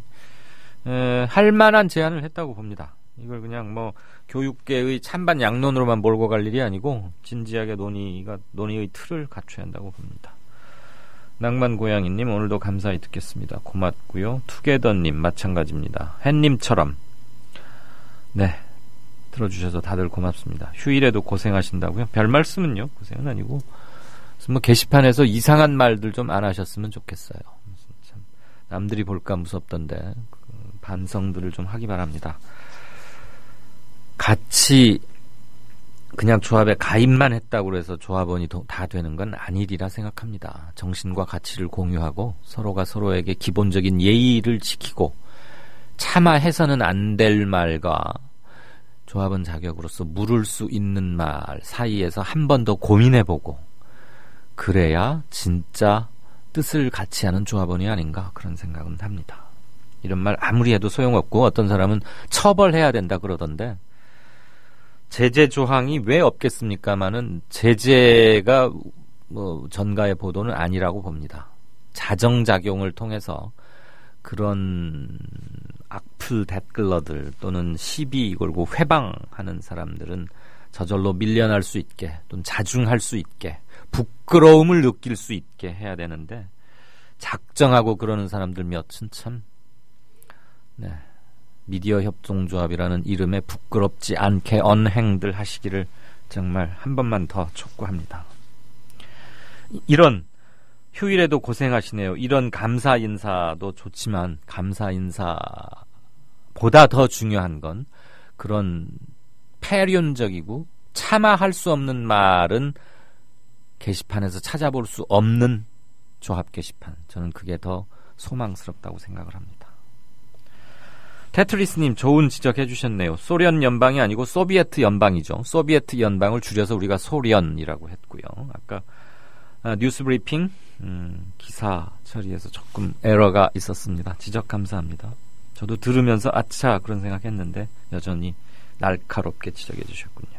S6: 할 만한 제안을 했다고 봅니다. 이걸 그냥 뭐 교육계의 찬반 양론으로만 몰고 갈 일이 아니고 진지하게 논의의 틀을 갖춰야 한다고 봅니다. 낭만고양이님, 오늘도 감사히 듣겠습니다. 고맙고요. 투게더님 마찬가지입니다. 햇님처럼 네, 들어주셔서 다들 고맙습니다. 휴일에도 고생하신다고요? 별 말씀은요, 고생은 아니고 뭐 게시판에서 이상한 말들 좀 안 하셨으면 좋겠어요. 참 남들이 볼까 무섭던데 반성들을 좀 하기 바랍니다. 같이 그냥 조합에 가입만 했다고 해서 조합원이 다 되는 건 아니리라 생각합니다. 정신과 가치를 공유하고 서로가 서로에게 기본적인 예의를 지키고 참아해서는 안 될 말과 조합원 자격으로서 물을 수 있는 말 사이에서 한 번 더 고민해보고 그래야 진짜 뜻을 같이 하는 조합원이 아닌가 그런 생각은 합니다. 이런 말 아무리 해도 소용없고 어떤 사람은 처벌해야 된다 그러던데 제재 조항이 왜 없겠습니까마는 제재가 뭐 전가의 보도는 아니라고 봅니다. 자정작용을 통해서 그런 악플 댓글러들 또는 시비 걸고 회방하는 사람들은 저절로 밀려날 수 있게 또는 자중할 수 있게 부끄러움을 느낄 수 있게 해야 되는데 작정하고 그러는 사람들 몇은 참 네, 미디어 협동조합이라는 이름에 부끄럽지 않게 언행들 하시기를 정말 한 번만 더 촉구합니다. 이런 휴일에도 고생하시네요. 이런 감사 인사도 좋지만 감사 인사보다 더 중요한 건 그런 폐륜적이고 참아할 수 없는 말은 게시판에서 찾아볼 수 없는 조합 게시판. 저는 그게 더 소망스럽다고 생각을 합니다. 테트리스님 좋은 지적해 주셨네요. 소련 연방이 아니고 소비에트 연방이죠. 소비에트 연방을 줄여서 우리가 소련이라고 했고요. 아까 뉴스 브리핑 기사 처리에서 조금 에러가 있었습니다. 지적 감사합니다. 저도 들으면서 아차 그런 생각했는데 여전히 날카롭게 지적해 주셨군요.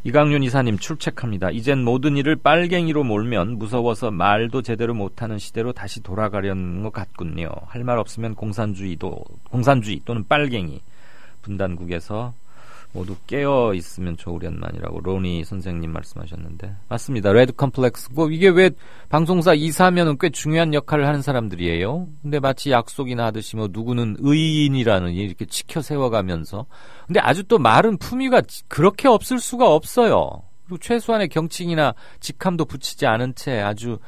S6: 이강윤 이사님 출첵합니다. 이젠 모든 일을 빨갱이로 몰면 무서워서 말도 제대로 못하는 시대로 다시 돌아가려는 것 같군요. 할 말 없으면 공산주의 또는 빨갱이 분단국에서 모두 깨어 있으면 좋으련만이라고 로니 선생님 말씀하셨는데 맞습니다. 레드 컴플렉스 이게 왜 방송사 이사면은 꽤 중요한 역할을 하는 사람들이에요. 근데 마치 약속이나 하듯이 뭐 누구는 의인이라는 이렇게 치켜 세워가면서 근데 아주 또 말은 품위가 그렇게 없을 수가 없어요. 그리고 최소한의 경칭이나 직함도 붙이지 않은 채 아주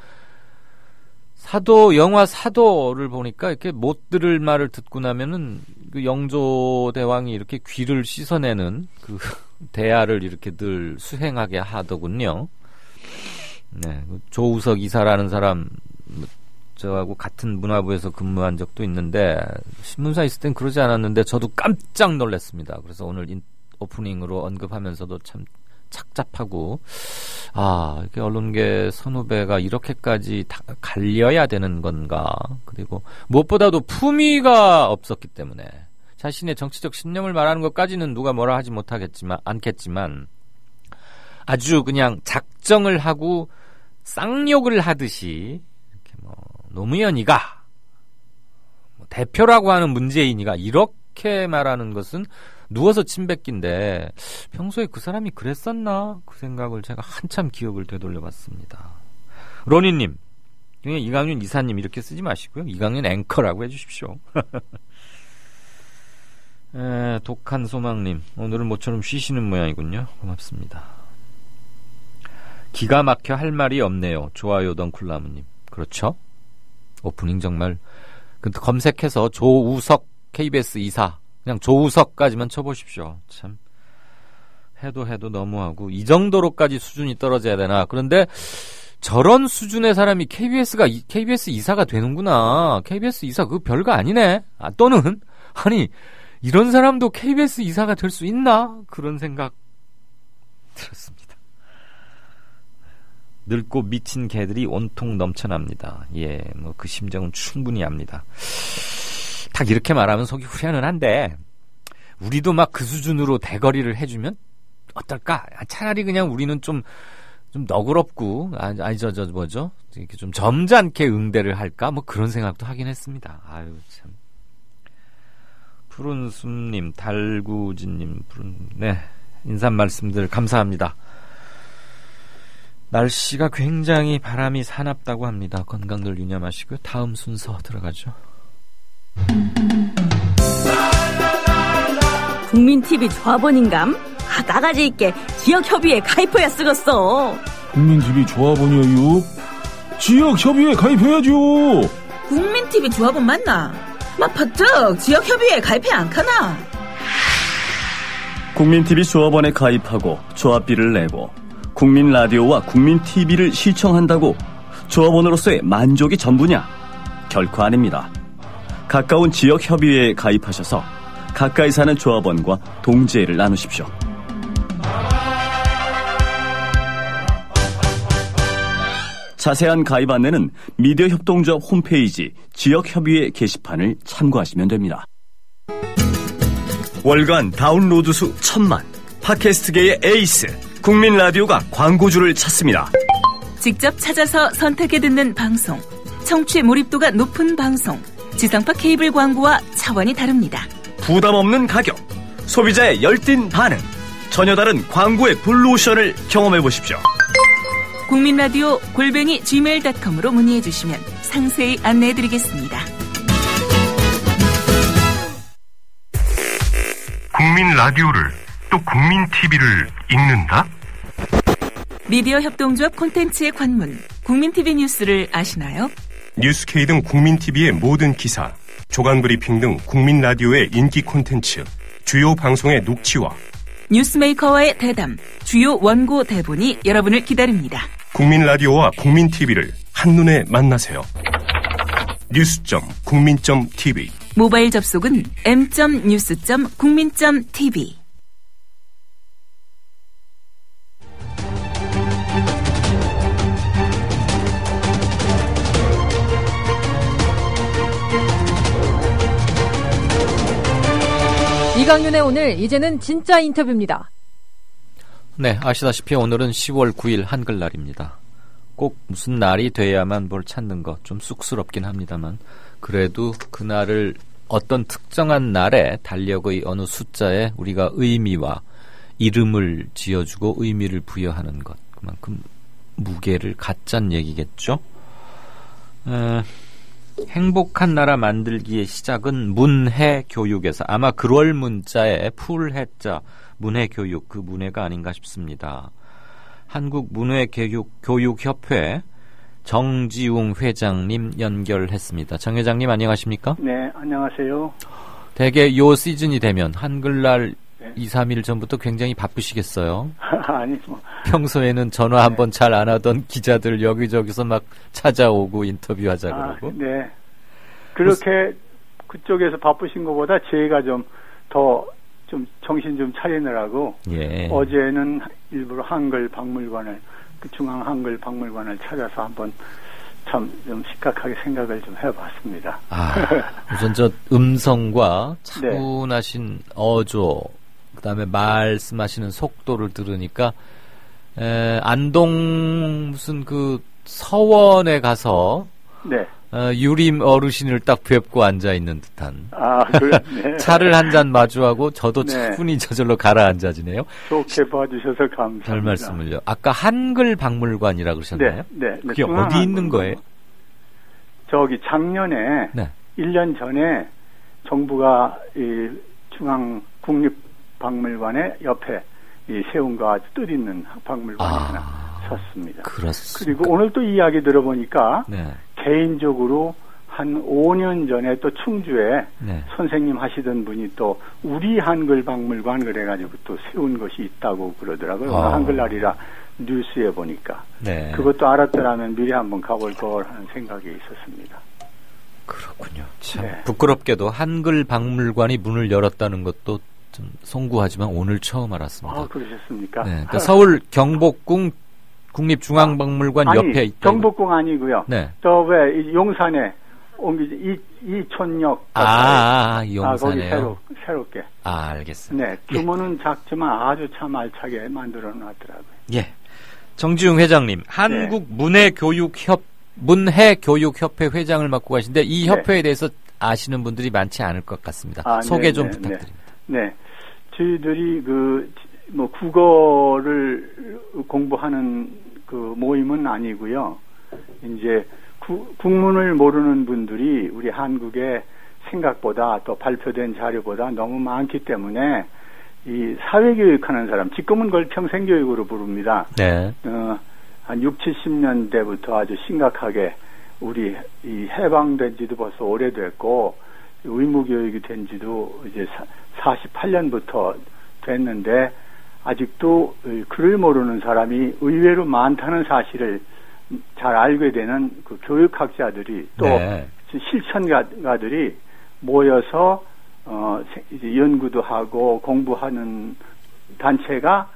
S6: 영화 사도를 보니까 이렇게 못 들을 말을 듣고 나면은 그 영조 대왕이 이렇게 귀를 씻어내는 그 대화를 이렇게 늘 수행하게 하더군요. 네, 조우석 이사라는 사람 저하고 같은 문화부에서 근무한 적도 있는데 신문사 있을 땐 그러지 않았는데 저도 깜짝 놀랐습니다. 그래서 오늘 오프닝으로 언급하면서도 참 착잡하고 이렇게 언론계 선후배가 이렇게까지 다 갈려야 되는 건가. 그리고 무엇보다도 품위가 없었기 때문에 자신의 정치적 신념을 말하는 것까지는 누가 뭐라 하지 않겠지만 아주 그냥 작정을 하고 쌍욕을 하듯이 이렇게 뭐 노무현이가 대표라고 하는 문재인이가 이렇게 말하는 것은 누워서 침 뱉기인데 평소에 그 사람이 그랬었나? 그 생각을 제가 한참 기억을 되돌려봤습니다. 로니님, 이강윤 이사님 이렇게 쓰지 마시고요. 이강윤 앵커라고 해주십시오. 독한 소망님, 오늘은 모처럼 쉬시는 모양이군요. 고맙습니다. 기가 막혀 할 말이 없네요. 좋아요 덩쿨나무님. 그렇죠. 오프닝 정말 근데 검색해서 조우석 KBS 이사 그냥 조우석까지만 쳐보십시오. 참 해도 너무하고 이 정도로까지 수준이 떨어져야 되나. 그런데 저런 수준의 사람이 KBS 이사가 되는구나. KBS 이사 그거 별거 아니네. 또는 아니 이런 사람도 KBS 이사가 될 수 있나? 그런 생각 들었습니다. 늙고 미친 개들이 온통 넘쳐납니다. 예, 뭐 그 심정은 충분히 압니다. 딱 이렇게 말하면 속이 후련은 한데 우리도 막 그 수준으로 대거리를 해주면 어떨까? 차라리 그냥 우리는 좀 너그럽고 이렇게 좀 점잖게 응대를 할까? 뭐 그런 생각도 하긴 했습니다. 아유 참. 푸른 숲님, 달구진님, 네 인사 말씀들 감사합니다. 날씨가 굉장히 바람이 사납다고 합니다. 건강들 유념하시고요. 다음 순서 들어가죠.
S14: 국민TV 조합원인감? 나가지 있게 지역협의회에 가입해야 쓰겠어.
S15: 국민TV 조합원이요? 지역협의회에 가입해야죠.
S14: 국민TV 조합원 맞나? 맞fak적 지역협의회에 가입해 안 카나?
S16: 국민TV 조합원에 가입하고 조합비를 내고 국민라디오와 국민TV를 시청한다고 조합원으로서의 만족이 전부냐? 결코 아닙니다. 가까운 지역협의회에 가입하셔서 가까이 사는 조합원과 동지애를 나누십시오. 자세한 가입 안내는 미디어협동조합 홈페이지 지역협의회 게시판을 참고하시면 됩니다. 월간 다운로드 수 1000만, 팟캐스트계의 에이스 국민라디오가 광고주를 찾습니다.
S12: 직접 찾아서 선택해 듣는 방송, 청취 몰입도가 높은 방송, 지상파 케이블 광고와 차원이 다릅니다.
S16: 부담 없는 가격, 소비자의 열띤 반응, 전혀 다른 광고의 블루오션을 경험해 보십시오.
S12: 국민라디오 @gmail.com으로 문의해 주시면 상세히 안내해 드리겠습니다.
S17: 국민 라디오를 또 국민 TV를 읽는다?
S12: 미디어 협동조합 콘텐츠의 관문, 국민 TV 뉴스를 아시나요?
S17: 뉴스K 등 국민 TV의 모든 기사, 조간 브리핑 등 국민 라디오의 인기 콘텐츠, 주요 방송의 녹취와
S12: 뉴스메이커와의 대담, 주요 원고 대본이 여러분을 기다립니다.
S17: 국민 라디오와 국민 TV를 한눈에 만나세요. news.국민.tv
S12: 모바일 접속은 m.news.국민.tv.
S18: 이강윤의 오늘, 이제는 진짜 인터뷰입니다.
S6: 네, 아시다시피 오늘은 10월 9일 한글날입니다. 꼭 무슨 날이 돼야만 뭘 찾는 것 좀 쑥스럽긴 합니다만 그래도 그날을 어떤 특정한 날에 달력의 어느 숫자에 우리가 의미와 이름을 지어주고 의미를 부여하는 것, 그만큼 무게를 갖자는 얘기겠죠. 행복한 나라 만들기의 시작은 문해교육에서, 아마 그럴 문자에 풀해자 문해교육, 그 문해가 아닌가 싶습니다. 한국문해교육협회 정지웅 회장님 연결했습니다. 정 회장님 안녕하십니까?
S19: 네, 안녕하세요.
S6: 대개 요 시즌이 되면 한글날 2, 3일 전부터 굉장히 바쁘시겠어요?
S19: 아니, 뭐.
S6: 평소에는 전화 한번 잘 안 하던 기자들 여기저기서 막 찾아오고 인터뷰하자 그러고.
S19: 네. 그렇게 그쪽에서 바쁘신 것보다 제가 좀 정신 좀 차리느라고.
S6: 예.
S19: 어제는 일부러 한글 박물관을, 그 중앙 한글 박물관을 찾아서 한번 참 좀 심각하게 생각을 좀 해봤습니다.
S6: 우선 저 음성과 차분하신 어조, 그다음에 말씀하시는 속도를 들으니까 안동 무슨 그 서원에 가서
S19: 네.
S6: 유림 어르신을 딱 뵙고 앉아 있는 듯한.
S19: 그렇네.
S6: 차를 한 잔 마주하고 저도
S19: 네.
S6: 차분히 저절로 가라앉아지네요.
S19: 좋게 봐주셔서 감사합니다.
S6: 별 말씀을요. 아까 한글 박물관이라고 그러셨나요?
S19: 네.
S6: 그게 어디 있는 거예요?
S19: 저기 작년에 1년 전에 정부가 이 중앙 국립박물관의 옆에 이 세운 거 아주 뜻있는 박물관이 하나 섰습니다.
S6: 그렇습니다.
S19: 그리고 오늘 또 이야기 들어보니까
S6: 네.
S19: 개인적으로 한 5년 전에 또 충주에
S6: 네.
S19: 선생님 하시던 분이 또 우리 한글 박물관 그래가지고 또 세운 것이 있다고 그러더라고요. 오늘 한글날이라 뉴스에 보니까.
S6: 네.
S19: 그것도 알았더라면 미리 한번 가볼 걸 하는 생각이 있었습니다.
S6: 그렇군요. 참
S19: 네.
S6: 부끄럽게도 한글 박물관이 문을 열었다는 것도 좀 송구하지만 오늘 처음 알았습니다.
S19: 아, 그러셨습니까?
S6: 네. 그러니까 서울 경복궁 국립중앙박물관
S19: 아니,
S6: 옆에 있다.
S19: 경복궁 아니고요.
S6: 네.
S19: 저 왜 용산에 이촌역
S6: 용산에요.
S19: 거기 새롭게.
S6: 알겠습니다.
S19: 네, 규모는 작지만 아주 참 알차게 만들어 놨더라고요.
S6: 예. 정지웅 회장님, 한국 문해교육협회 회장을 맡고 가신데 이 협회에 대해서 아시는 분들이 많지 않을 것 같습니다. 소개 좀 부탁드립니다.
S19: 네. 저희들이 국어를 공부하는 그 모임은 아니고요. 이제 국문을 모르는 분들이 우리 한국에 생각보다 또 발표된 자료보다 너무 많기 때문에 이 사회교육하는 사람, 지금은 그걸 평생교육으로 부릅니다.
S6: 네.
S19: 한 60, 70년대부터 아주 심각하게 우리 이 해방된 지도 벌써 오래됐고 의무교육이 된 지도 이제 48년부터 됐는데 아직도 글을 모르는 사람이 의외로 많다는 사실을 잘 알게 되는 그 교육학자들이 또 실천가들이 모여서 이제 연구도 하고 공부하는 단체가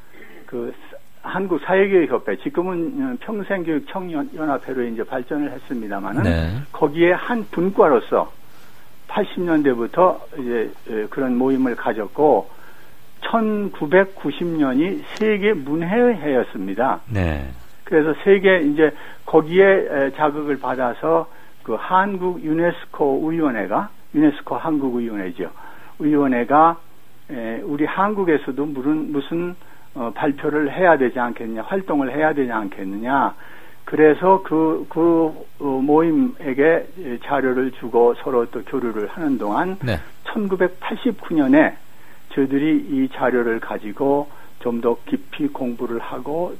S19: 그 한국 사회교육협회, 지금은 평생교육 청년연합회로 이제 발전을 했습니다만은 거기에 한 분과로서 80년대부터 이제 그런 모임을 가졌고 1990년이 세계 문해회였습니다.
S6: 네.
S19: 그래서 세계 이제 거기에 자극을 받아서 그 한국 유네스코 한국위원회죠. 위원회가 우리 한국에서도 무슨 발표를 해야 되지 않겠느냐, 활동을 해야 되지 않겠느냐. 그래서 그 모임에게 자료를 주고 서로 또 교류를 하는 동안 1989년에 저희들이 이 자료를 가지고 좀 더 깊이 공부를 하고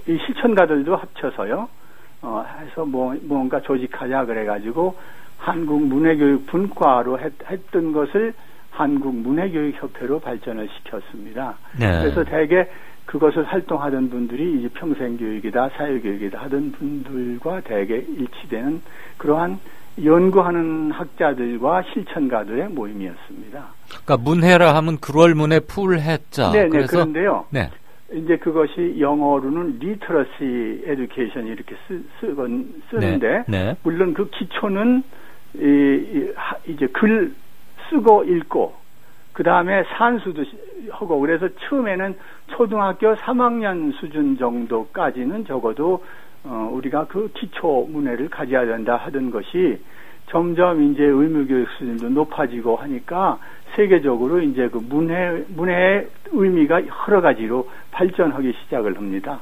S19: 이 실천가들도 합쳐서요. 해서 뭔가 조직하자 그래가지고 한국 문해교육 분과로 했던 것을 한국 문해교육협회로 발전을 시켰습니다. 네. 그래서 대개 그것을 활동하던 분들이 이제 평생교육이다, 사회교육이다 하던 분들과 대개 일치되는 그러한 연구하는 학자들과 실천가들의 모임이었습니다.
S6: 그러니까 문해라 하면 그럴문해 풀해자.
S19: 네,
S6: 그래서
S19: 그런데요. 이제 그것이 영어로는 리터러시 에듀케이션 이렇게 쓰는데 물론 그 기초는 이제 글 쓰고 읽고 그 다음에 산수도 하고 그래서 처음에는 초등학교 3학년 수준 정도까지는 적어도 우리가 그 기초 문해를 가져야 된다 하던 것이 점점 이제 의무교육 수준도 높아지고 하니까 세계적으로 이제 그 문해의 의미가 여러 가지로 발전하기 시작을 합니다.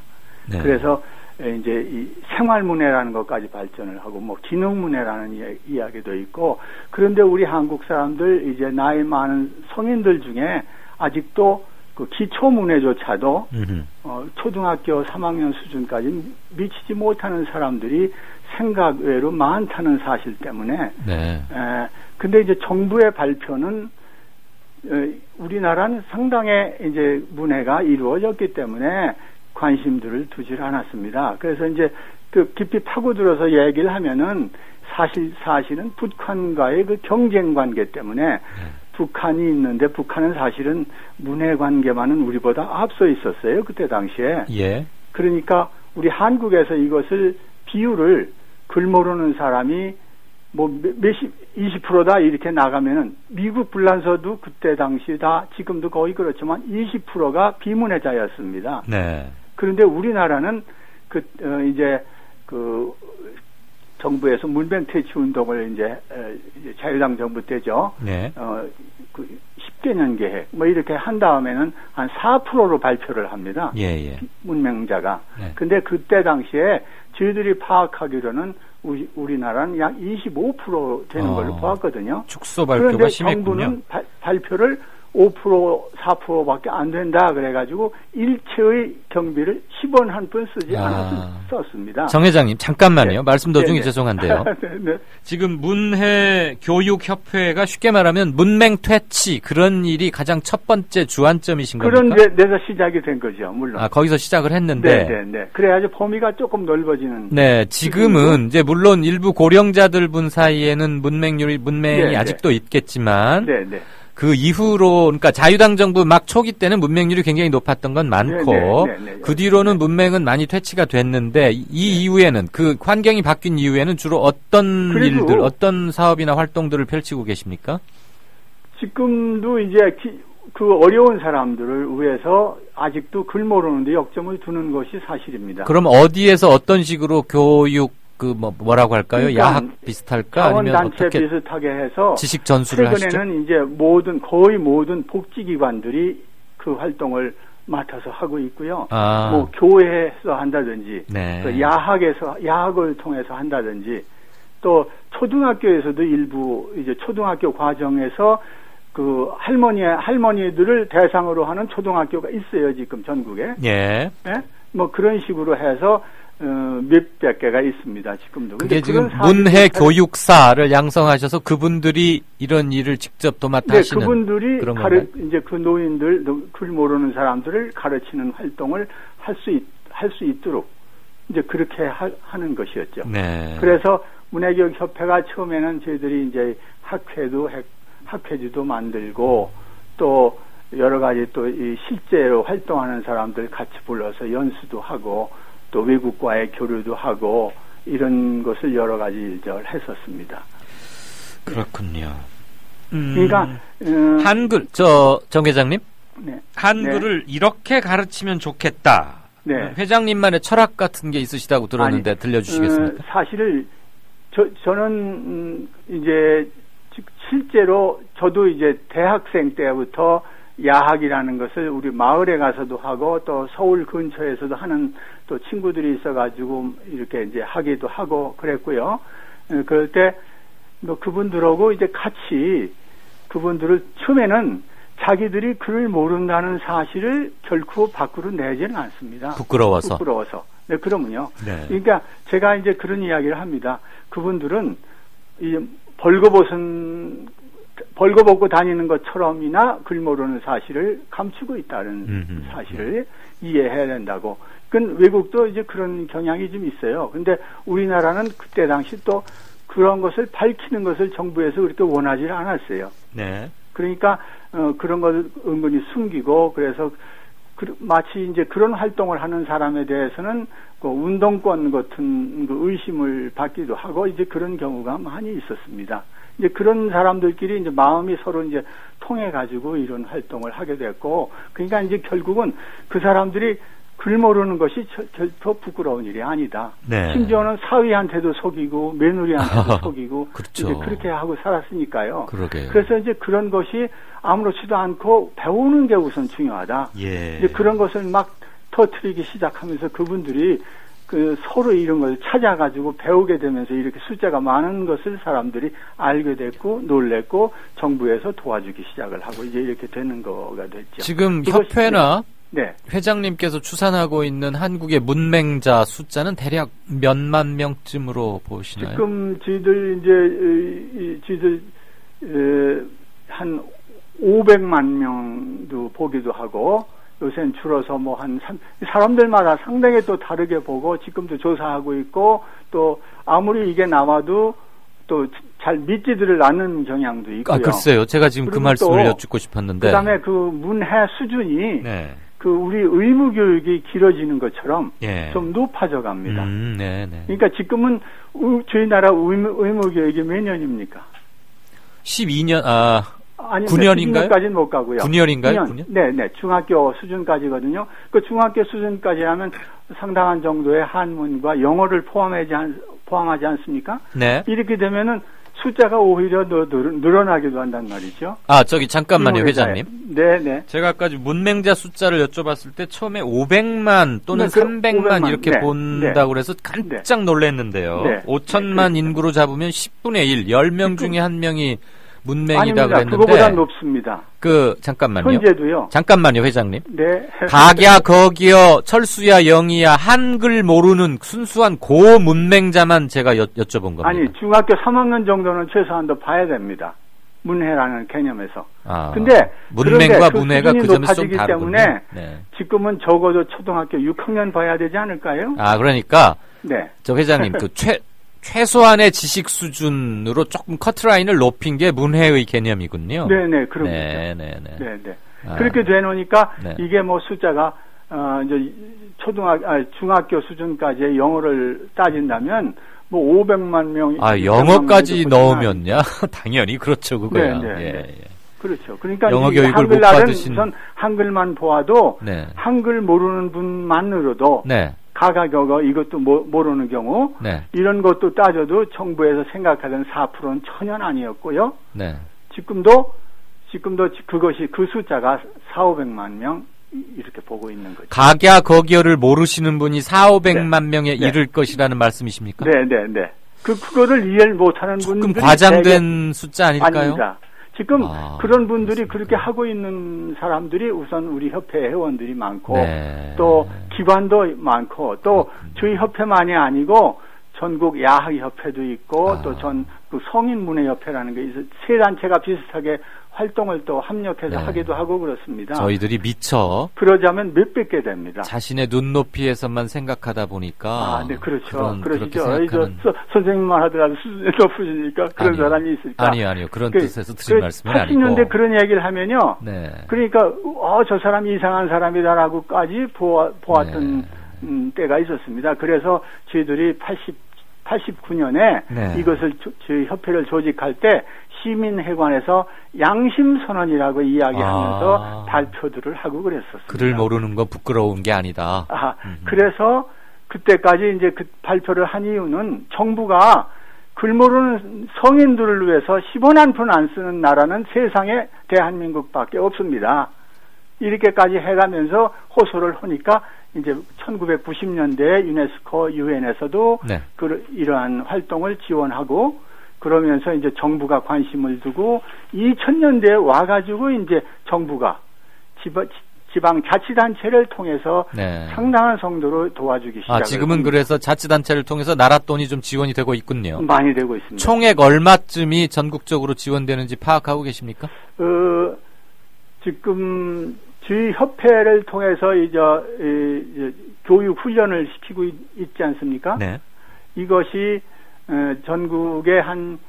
S19: 네. 그래서 이제 이 생활문해라는 것까지 발전을 하고 기능문해라는 이야기도 있고 그런데 우리 한국 사람들 이제 나이 많은 성인들 중에 아직도 그 기초문해조차도 초등학교 3학년 수준까지 미치지 못하는 사람들이 생각 외로 많다는 사실 때문에 근데 이제 정부의 발표는 우리나라는 상당히 이제 문해가 이루어졌기 때문에 관심들을 두질 않았습니다. 그래서 이제 그 깊이 파고들어서 얘기를 하면은 사실은 북한과의 그 경쟁 관계 때문에 북한이 있는데 북한은 사실은 문해 관계만은 우리보다 앞서 있었어요. 그때 당시에. 예. 그러니까 우리 한국에서 이것을 비율을 글 모르는 사람이 20%다 이렇게 나가면은 미국 불란서도 그때 당시 다 지금도 거의 그렇지만 20%가 비문해자였습니다. 네. 그런데 우리나라는 이제 정부에서 문맹퇴치 운동을 이제 자유당 정부 때죠. 네. 10개년 계획 이렇게 한 다음에는 한 4%로 발표를 합니다. 예. 문맹자가. 네. 근데 그때 당시에 저희들이 파악하기로는 우리나라는 약 25% 되는 걸로 보았거든요.
S6: 축소 발표가 심했군요.
S19: 그런데 정부는 발표를 5%, 4%밖에 안 된다 그래가지고 일체의 경비를 10원 한 푼 쓰지 않아서 썼습니다.
S6: 정 회장님 잠깐만요.
S19: 네.
S6: 말씀 도중에
S19: 네네.
S6: 죄송한데요.
S19: 네.
S6: 지금 문해교육협회가 쉽게 말하면 문맹퇴치 그런 일이 가장 첫 번째 주안점이신 겁니까?
S19: 그런 데서 시작이 된 거죠. 물론.
S6: 거기서 시작을 했는데.
S19: 네. 그래야지 범위가 조금 넓어지는.
S6: 네, 지금은 이제 물론 일부 고령자들 분 사이에는 문맹이 아직도 있겠지만.
S19: 네.
S6: 그 이후로, 그러니까 자유당 정부 막 초기 때는 문맹률이 굉장히 높았던 건 많고, 그 뒤로는 문맹은 많이 퇴치가 됐는데, 이 이후에는, 그 환경이 바뀐 이후에는 주로 어떤 일들, 어떤 사업이나 활동들을 펼치고 계십니까?
S19: 지금도 이제 그 어려운 사람들을 위해서 아직도 글 모르는데 역점을 두는 것이 사실입니다.
S6: 그럼 어디에서 어떤 식으로 교육, 뭐라고 할까요? 그러니까 야학 비슷할까? 아니면
S19: 자원단체
S6: 어떻게
S19: 비슷하게 해서
S6: 지식 전수를
S19: 최근에는
S6: 하시죠?
S19: 이제 거의 모든 복지기관들이 그 활동을 맡아서 하고 있고요. 뭐 교회에서 한다든지, 또 야학을 통해서 한다든지, 또 초등학교에서도 일부 이제 초등학교 과정에서 그 할머니들을 대상으로 하는 초등학교가 있어요, 지금 전국에.
S6: 예.
S19: 뭐 그런 식으로 해서 몇백 개가 있습니다, 지금도.
S6: 그게 지금 문해 교육사를 양성하셔서 그분들이 이런 일을 직접 도맡아 하시는.
S19: 그분들이
S6: 그런 건가요?
S19: 이제 그 노인들, 글 모르는 사람들을 가르치는 활동을 할 수 있도록 이제 그렇게 하는 것이었죠.
S6: 네.
S19: 그래서 문해교육협회가 처음에는 저희들이 이제 학회지도 만들고 또 여러 가지 또 이 실제로 활동하는 사람들 같이 불러서 연수도 하고 또 외국과의 교류도 하고 이런 것을 여러 가지 했었습니다.
S6: 그렇군요.
S19: 그러니까
S6: 한글 정 회장님,
S19: 네.
S6: 한글을 이렇게 가르치면 좋겠다.
S19: 네.
S6: 회장님만의 철학 같은 게 있으시다고 들었는데 들려주시겠습니까?
S19: 사실 저는 이제 실제로 저도 이제 대학생 때부터 야학이라는 것을 우리 마을에 가서도 하고 또 서울 근처에서도 하는 또 친구들이 있어가지고 이렇게 이제 하기도 하고 그랬고요. 그럴 때 뭐 그분들하고 이제 같이 그분들을 처음에는 자기들이 글을 모른다는 사실을 결코 밖으로 내지는 않습니다.
S6: 부끄러워서.
S19: 네, 그러면요.
S6: 네.
S19: 그러니까 제가 이제 그런 이야기를 합니다. 그분들은 이 벌거벗고 다니는 것처럼이나 글 모르는 사실을 감추고 있다는 사실을 이해해야 된다고. 그건 외국도 이제 그런 경향이 좀 있어요. 근데 우리나라는 그때 당시 또 그런 것을 밝히는 것을 정부에서 그렇게 원하지 않았어요.
S6: 네.
S19: 그러니까 그런 걸 은근히 숨기고 그래서 마치 이제 그런 활동을 하는 사람에 대해서는 그 운동권 같은 그 의심을 받기도 하고 이제 그런 경우가 많이 있었습니다. 이제 그런 사람들끼리 이제 마음이 서로 이제 통해 가지고 이런 활동을 하게 됐고, 그러니까 이제 결국은 그 사람들이 글 모르는 것이 더 부끄러운 일이 아니다.
S6: 네.
S19: 심지어는 사위한테도 속이고 며느리한테도 속이고
S6: 그렇죠.
S19: 이제 그렇게 하고 살았으니까요.
S6: 그러게요.
S19: 그래서 이제 그런 것이 아무렇지도 않고 배우는 게 우선 중요하다.
S6: 예.
S19: 이제 그런 것을 막 터뜨리기 시작하면서 그분들이 그 서로 이런 걸 찾아가지고 배우게 되면서 이렇게 숫자가 많은 것을 사람들이 알게 됐고 놀랬고 정부에서 도와주기 시작을 하고 이제 이렇게 되는 거가 됐죠.
S6: 지금 협회나
S19: 네.
S6: 회장님께서 추산하고 있는 한국의 문맹자 숫자는 대략 몇만 명쯤으로 보시나요?
S19: 지금 저희들 한 500만 명도 보기도 하고 요새는 줄어서 뭐 사람들마다 상당히 또 다르게 보고 지금도 조사하고 있고 또 아무리 이게 나와도 또 잘 믿지들을 않는 경향도 있고요.
S6: 글쎄요. 제가 지금 그 말씀을 여쭙고 싶었는데.
S19: 그다음에 그 문해 수준이
S6: 네.
S19: 그 우리 의무 교육이 길어지는 것처럼
S6: 예.
S19: 좀 높아져 갑니다.
S6: 네네.
S19: 그러니까 지금은 저희 나라 의무 교육이 몇 년입니까?
S6: 12년,
S19: 아니,
S6: 9년인가요?
S19: 9년까지는 못 가고요.
S6: 9년인가요? 9년?
S19: 네. 중학교 수준까지거든요. 그 중학교 수준까지 하면 상당한 정도의 한문과 영어를 포함하지 않습니까?
S6: 네.
S19: 이렇게 되면은 숫자가 오히려 늘어나기도 한단 말이죠.
S6: 잠깐만요, 회장님.
S19: 네네.
S6: 제가 아까 문맹자 숫자를 여쭤봤을 때 처음에 500만 또는 300만 이렇게 본다고 그래서 깜짝 놀랐는데요. 5천만 인구로 잡으면 10분의 1, 10명 중에 한 명이 문맹이다
S19: 아닙니다.
S6: 그랬는데
S19: 그거보다 높습니다.
S6: 잠깐만요.
S19: 현재도요.
S6: 잠깐만요, 회장님.
S19: 네.
S6: 각야, 거기여, 철수야, 영희야, 한글 모르는 순수한 고문맹자만 제가 여쭤본 겁니다.
S19: 아니, 중학교 3학년 정도는 최소한 더 봐야 됩니다. 문해라는 개념에서.
S6: 근데 문맹과 문해가 그 점에서 좀 다르군요.
S19: 때문에 지금은 적어도 초등학교 6학년 봐야 되지 않을까요?
S6: 그러니까
S19: 네.
S6: 저 회장님 최소한의 지식 수준으로 조금 커트라인을 높인 게 문해의 개념이군요.
S19: 네네, 그렇죠. 네네. 그렇게 되놓으니까 이게 뭐 숫자가 이제 중학교 수준까지의 영어를 따진다면 뭐 500만 명.
S6: 영어까지 넣으면요? 당연히 그렇죠, 그거야. 네.
S19: 그렇죠. 그러니까
S6: 영어 교육을 못 받으신
S19: 우선 한글만 보아도 한글 모르는 분만으로도 가가격어 이것도 모르는 경우 이런 것도 따져도 정부에서 생각하던 4%는 전혀 아니었고요. 지금도 그것이 그 숫자가 4,500만 명 이렇게 보고 있는 거죠.
S6: 각야 거기어를 모르시는 분이 4,500만 명에 이를 것이라는 말씀이십니까?
S19: 네. 그거를 이해를 못하는 분들이
S6: 조금 과장된 숫자 아닐까요?
S19: 아닙니다. 지금 그런 분들이 그렇게 하고 있는 사람들이 우선 우리 협회 회원들이 많고 또 기관도 많고 또 저희 협회만이 아니고 전국 야학협회도 있고 또 그 성인문예협회라는 게 있어 세 단체가 비슷하게 활동을 또 합력해서 하기도 하고 그렇습니다.
S6: 저희들이 미처
S19: 그러자면 몇백 개 됩니다.
S6: 자신의 눈높이에서만 생각하다 보니까
S19: 네, 그렇죠. 그러시죠. 선생님만 하더라도 수준이 높으시니까 그런 사람이 있을까?
S6: 아니요. 그런 뜻에서 드린 말씀은 아니고.
S19: 80년대 그런 얘기를 하면요. 그러니까 저 사람이 이상한 사람이다라고까지 보았던 때가 있었습니다. 그래서 저희들이 89년에 이것을 저희 협회를 조직할 때 시민회관에서 양심선언이라고 이야기하면서 발표들을 하고 그랬었습니다.
S6: 글을 모르는 건 부끄러운 게 아니다.
S19: 그래서 그때까지 이제 그 발표를 한 이유는 정부가 글 모르는 성인들을 위해서 10원 한 푼 안 쓰는 나라는 세상에 대한민국밖에 없습니다. 이렇게까지 해가면서 호소를 하니까 이제 1990년대에 유네스코 유엔에서도 이러한 활동을 지원하고 그러면서 이제 정부가 관심을 두고 2000년대에 와가지고 이제 정부가 지방 자치단체를 통해서 상당한 정도로 도와주기 시작을
S6: 지금은 그래서 자치단체를 통해서 나라 돈이 좀 지원이 되고 있군요.
S19: 많이 되고 있습니다.
S6: 총액 얼마쯤이 전국적으로 지원되는지 파악하고 계십니까?
S19: 지금 저희 협회를 통해서 이제 교육 훈련을 시키고 있지 않습니까? 이것이 전국에 한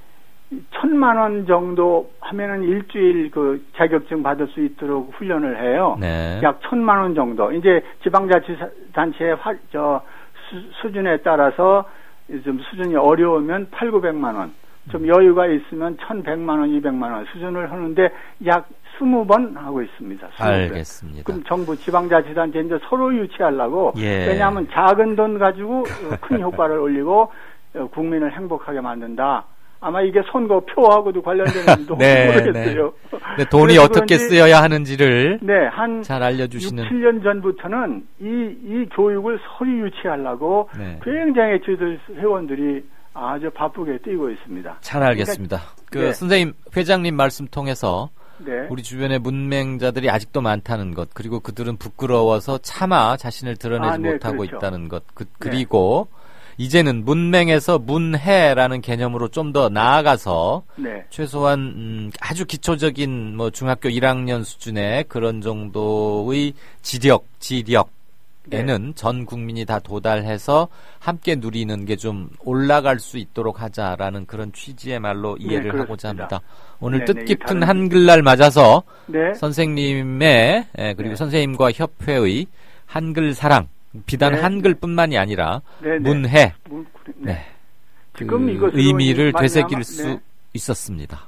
S19: 1,000만 원 정도 하면은 일주일 그 자격증 받을 수 있도록 훈련을 해요. 약 1,000만 원 정도. 이제 지방자치단체의 수준에 따라서 좀 수준이 어려우면 8,900만 원. 좀 여유가 있으면 1,100만 원, 200만 원 수준을 하는데 약 20번 하고 있습니다. 20번.
S6: 알겠습니다.
S19: 그럼 정부 지방자치단체 이제 서로 유치하려고 왜냐하면 작은 돈 가지고 큰 효과를 올리고 국민을 행복하게 만든다. 아마 이게 선거표하고도 관련되는지도 모르겠어요.
S6: 돈이 어떻게 쓰여야 하는지를
S19: 한
S6: 잘 알려주시는
S19: 6, 7년 전부터는 이 교육을 서로 유치하려고 굉장히 저희들 회원들이 아주 바쁘게 뛰고 있습니다.
S6: 잘 알겠습니다. 선생님, 회장님 말씀 통해서 우리 주변의 문맹자들이 아직도 많다는 것, 그리고 그들은 부끄러워서 차마 자신을 드러내지 못하고 있다는 것, 그리고 이제는 문맹에서 문해라는 개념으로 좀 더 나아가서 최소한 아주 기초적인 뭐 중학교 1학년 수준의 그런 정도의 지력에는 전 국민이 다 도달해서 함께 누리는 게 좀 올라갈 수 있도록 하자라는 그런 취지의 말로 이해를 하고자 합니다. 오늘 뜻깊은 한글날 맞아서 선생님의 그리고 선생님과 협회의 한글 사랑, 비단 한글뿐만이 아니라 문해 그 의미를 되새길 수 있었습니다.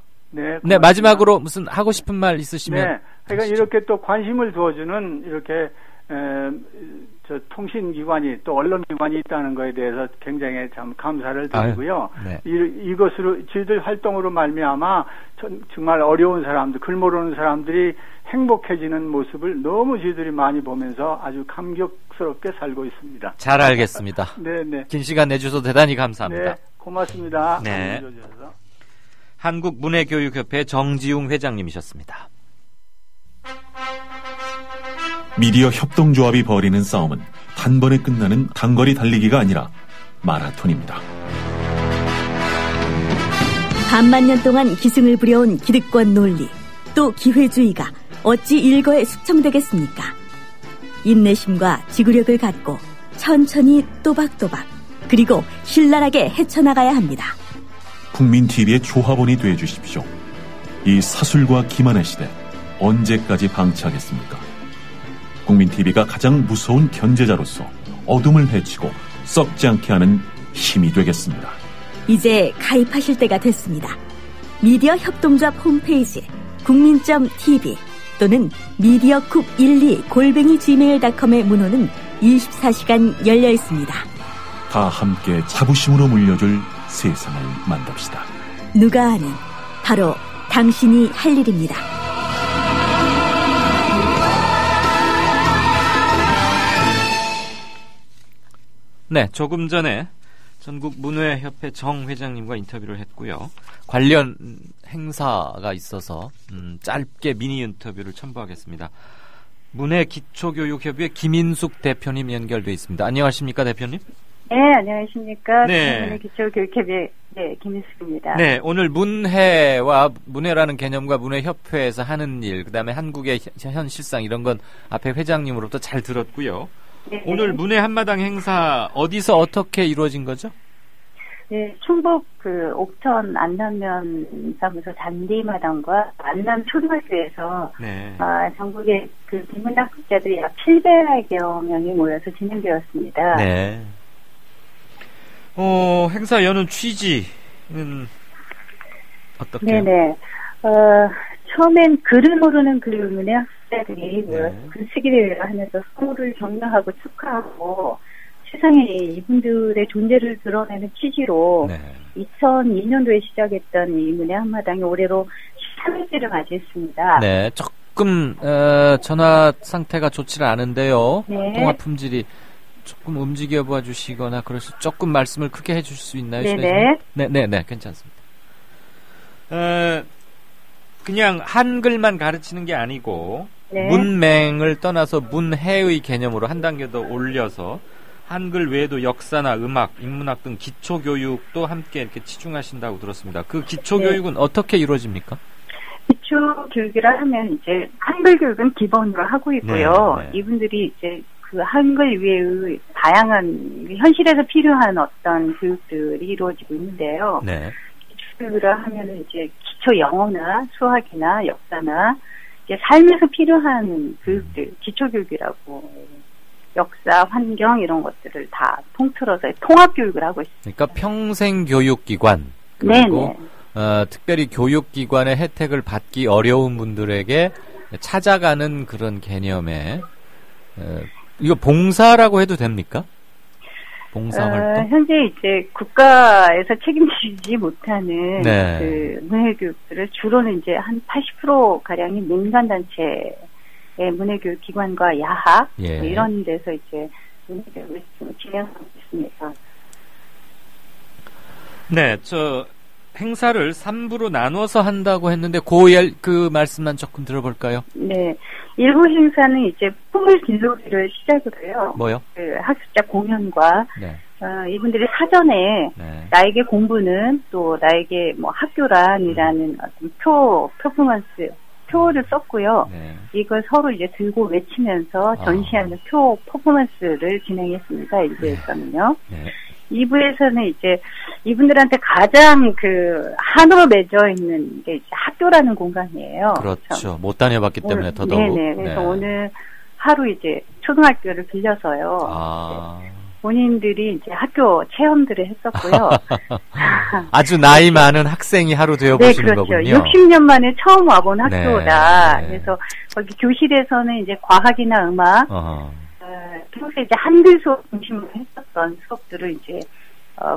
S6: 마지막으로 무슨 하고 싶은 말 있으시면
S19: 그러니까 이렇게 또 관심을 두어주는 이렇게 통신기관이 또 언론기관이 있다는 거에 대해서 굉장히 참 감사를 드리고요. 이것으로 저희들 활동으로 말미암아 정말 어려운 사람들, 글 모르는 사람들이 행복해지는 모습을 너무 저희들이 많이 보면서 아주 감격스럽게 살고 있습니다.
S6: 잘 알겠습니다. 긴 시간 내주셔서 대단히 감사합니다.
S19: 고맙습니다.
S6: 한국문해교육협회 정지웅 회장님이셨습니다.
S20: 미디어 협동조합이 벌이는 싸움은 단번에 끝나는 단거리 달리기가 아니라 마라톤입니다.
S21: 반만 년 동안 기승을 부려온 기득권 논리, 또 기회주의가 어찌 일거에 숙청되겠습니까? 인내심과 지구력을 갖고 천천히 또박또박 그리고 신랄하게 헤쳐나가야 합니다.
S20: 국민TV의 조합원이 되어주십시오. 이 사술과 기만의 시대 언제까지 방치하겠습니까? 국민TV가 가장 무서운 견제자로서 어둠을 헤치고 썩지 않게 하는 힘이 되겠습니다.
S21: 이제 가입하실 때가 됐습니다. 미디어 협동조합 홈페이지 국민.tv 또는 mediacoup12@gmail.com의 문호는 24시간 열려 있습니다.
S20: 다 함께 자부심으로 물려줄 세상을 만듭시다.
S21: 누가 아는 바로 당신이 할 일입니다.
S6: 네, 조금 전에 전국문해협회 정 회장님과 인터뷰를 했고요. 관련 행사가 있어서 짧게 미니 인터뷰를 첨부하겠습니다. 문해기초교육협의회 김인숙 대표님 연결돼 있습니다. 안녕하십니까, 대표님?
S22: 네, 안녕하십니까.
S6: 네.
S22: 문해기초교육협의회 김인숙입니다.
S6: 네, 오늘 문해와 문해라는 개념과 문해협회에서 하는 일, 그다음에 한국의 현 실상 이런 건 앞에 회장님으로부터 잘 들었고요.
S22: 네.
S6: 오늘 문해 한마당 행사 어디서 어떻게 이루어진 거죠?
S22: 네, 충북 옥천 안남면 사무소 잔디마당과 안남 초등학교에서
S6: 네.
S22: 전국의 비문학자들이 약 700여 명이 모여서 진행되었습니다.
S6: 네. 행사 여는 취지는 어떻게?
S22: 네네. 처음엔 글을 모르는 문해 학생들이 글쓰기 대회를 하면서 서로를 격려하고 축하하고 세상에 이분들의 존재를 드러내는 취지로 2002년도에 시작했던 이 문해 한마당이 올해로 13회째를 맞이했습니다.
S6: 네, 조금 전화 상태가 좋지 않은데요.
S22: 네.
S6: 통화 품질이 조금 움직여 봐 주시거나 그래서 조금 말씀을 크게 해주실 수 있나요?
S22: 네네.
S6: 네네, 괜찮습니다. 그냥 한글만 가르치는 게 아니고
S22: 네.
S6: 문맹을 떠나서 문해의 개념으로 한 단계 더 올려서 한글 외에도 역사나 음악, 인문학 등 기초교육도 함께 이렇게 치중하신다고 들었습니다. 그 기초교육은 어떻게 이루어집니까?
S22: 기초교육이라 하면 이제 한글 교육은 기본으로 하고 있고요.
S6: 네.
S22: 이분들이 이제 한글 외의 다양한 현실에서 필요한 어떤 교육들이 이루어지고 있는데요.
S6: 네.
S22: 기초교육이라 하면은 이제 기초 영어나 수학이나 역사나 이제 삶에서 필요한 교육들, 기초교육이라고 역사, 환경 이런 것들을 다 통틀어서 통합교육을 하고 있습니다.
S6: 그러니까 평생교육기관 그리고 특별히 교육기관의 혜택을 받기 어려운 분들에게 찾아가는 그런 개념의 이거 봉사라고 해도 됩니까? 봉사활동?
S22: 현재 이제 국가에서 책임지지 못하는 문해교육들을 주로는 이제 한 80% 가량이 민간단체의 문해교육 기관과 야학 이런 데서 이제 문해교육을 진행하고 있습니다.
S6: 네, 행사를 3부로 나눠서 한다고 했는데 그 말씀만 조금 들어볼까요?
S22: 네, 일부 행사는 이제 풍을 길러기를 시작으로 해요.
S6: 뭐요?
S22: 학습자 공연과 이분들이 사전에 나에게 공부는 또 나에게 학교란이라는 어떤 퍼포먼스 표를 썼고요. 이걸 서로 이제 들고 외치면서 전시하는 표 퍼포먼스를 진행했습니다. 1부에서는요. 2부에서는 이제 이분들한테 가장 한으로 맺어 있는 게 이제 학교라는 공간이에요.
S6: 그렇죠. 못 다녀봤기 때문에 더더욱.
S22: 네네. 그래서 오늘 하루 이제 초등학교를 빌려서요. 본인들이 이제 학교 체험들을 했었고요.
S6: 아주 나이 많은 학생이 하루 되어보시는
S22: 네, 그렇죠.
S6: 거군요.
S22: 60년 만에 처음 와본 학교다. 그래서 거기 교실에서는 이제 과학이나 음악, 평소에 이제 한글 수업 중심으로 했었던 수업들을 이제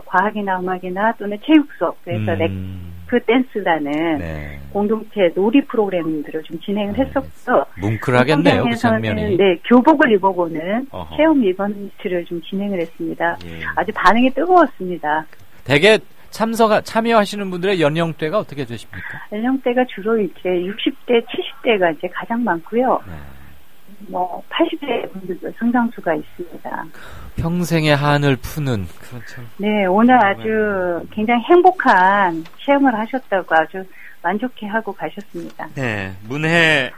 S22: 과학이나 음악이나 또는 체육 수업, 그래서 래프 댄스라는 공동체 놀이 프로그램들을 좀 진행을 했었고요.
S6: 뭉클하겠네요, 그 장면이.
S22: 네, 교복을 입어보는 체험 이벤트를 좀 진행을 했습니다. 아주 반응이 뜨거웠습니다.
S6: 되게 참여하시는 분들의 연령대가 어떻게 되십니까?
S22: 연령대가 주로 이제 60대, 70대가 이제 가장 많고요.
S6: 네.
S22: 80대 분들도 상당수가 있습니다.
S6: 평생의 한을 푸는 그런 참.
S22: 네, 오늘 아주 굉장히 행복한 체험을 하셨다고 아주 만족해하고 가셨습니다.
S6: 네, 문해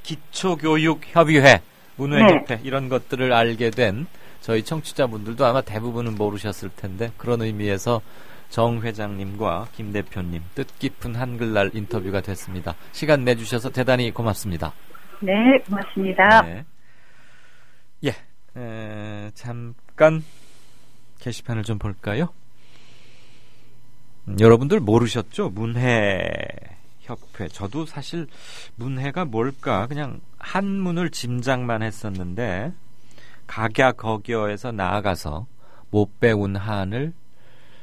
S6: 기초교육협의회, 문해협회
S22: 네.
S6: 이런 것들을 알게 된 저희 청취자분들도 아마 대부분은 모르셨을 텐데 그런 의미에서 정 회장님과 김 대표님 뜻깊은 한글날 인터뷰가 됐습니다. 시간 내주셔서 대단히 고맙습니다.
S22: 네, 고맙습니다.
S6: 네. 잠깐 게시판을 좀 볼까요? 여러분들 모르셨죠? 문해협회. 저도 사실 문해가 뭘까 그냥 한문을 짐작만 했었는데 각야거겨에서 나아가서 못 배운 한을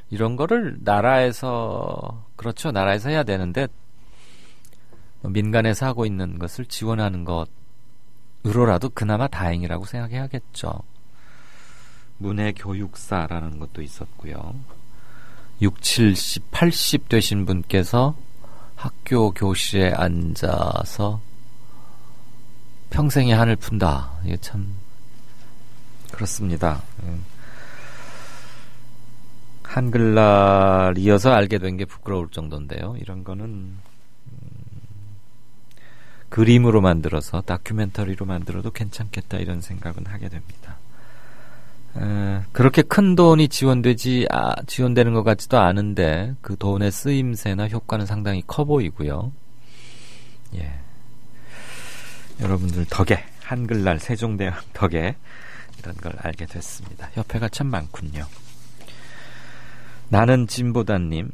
S6: 이런 거를 나라에서 해야 되는데 민간에서 하고 있는 것을 지원하는 것으로라도 그나마 다행이라고 생각해야겠죠. 문해교육사라는 것도 있었고요. 60, 70, 80 되신 분께서 학교 교실에 앉아서 평생의 한을 푼다. 이게 참 그렇습니다. 한글날이어서 알게 된 게 부끄러울 정도인데요. 이런 거는 그림으로 만들어서 다큐멘터리로 만들어도 괜찮겠다 이런 생각은 하게 됩니다. 그렇게 큰 돈이 지원되는 것 같지도 않은데 그 돈의 쓰임새나 효과는 상당히 커 보이고요. 예. 여러분들 덕에 한글날 세종대왕 덕에 이런 걸 알게 됐습니다. 협회가 참 많군요. 나는 진보다님,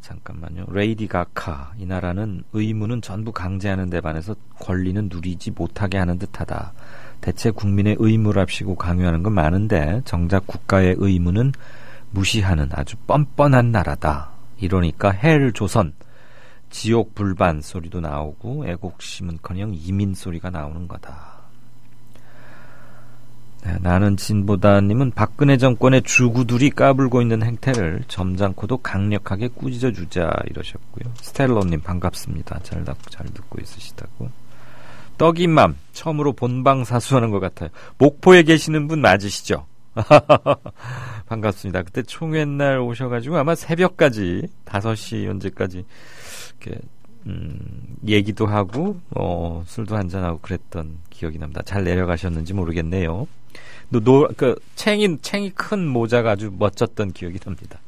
S6: 잠깐만요. 레이디 가카, 이 나라는 의무는 전부 강제하는 데 반해서 권리는 누리지 못하게 하는 듯하다. 대체 국민의 의무랍시고 강요하는 건 많은데 정작 국가의 의무는 무시하는 아주 뻔뻔한 나라다. 이러니까 헬 조선, 지옥 불반 소리도 나오고 애국심은커녕 이민 소리가 나오는 거다. 네, 나는 진보다님은 박근혜 정권의 주구들이 까불고 있는 행태를 점잖고도 강력하게 꾸짖어주자 이러셨고요. 스텔로님 반갑습니다. 잘 듣고 있으시다고. 떡이맘 처음으로 본방사수하는 것 같아요. 목포에 계시는 분 맞으시죠? 반갑습니다. 그때 총회날 오셔가지고 아마 새벽까지 5시 현재까지 이렇게 얘기도 하고 술도 한잔하고 그랬던 기억이 납니다. 잘 내려가셨는지 모르겠네요. 챙이 큰 모자가 아주 멋졌던 기억이 납니다.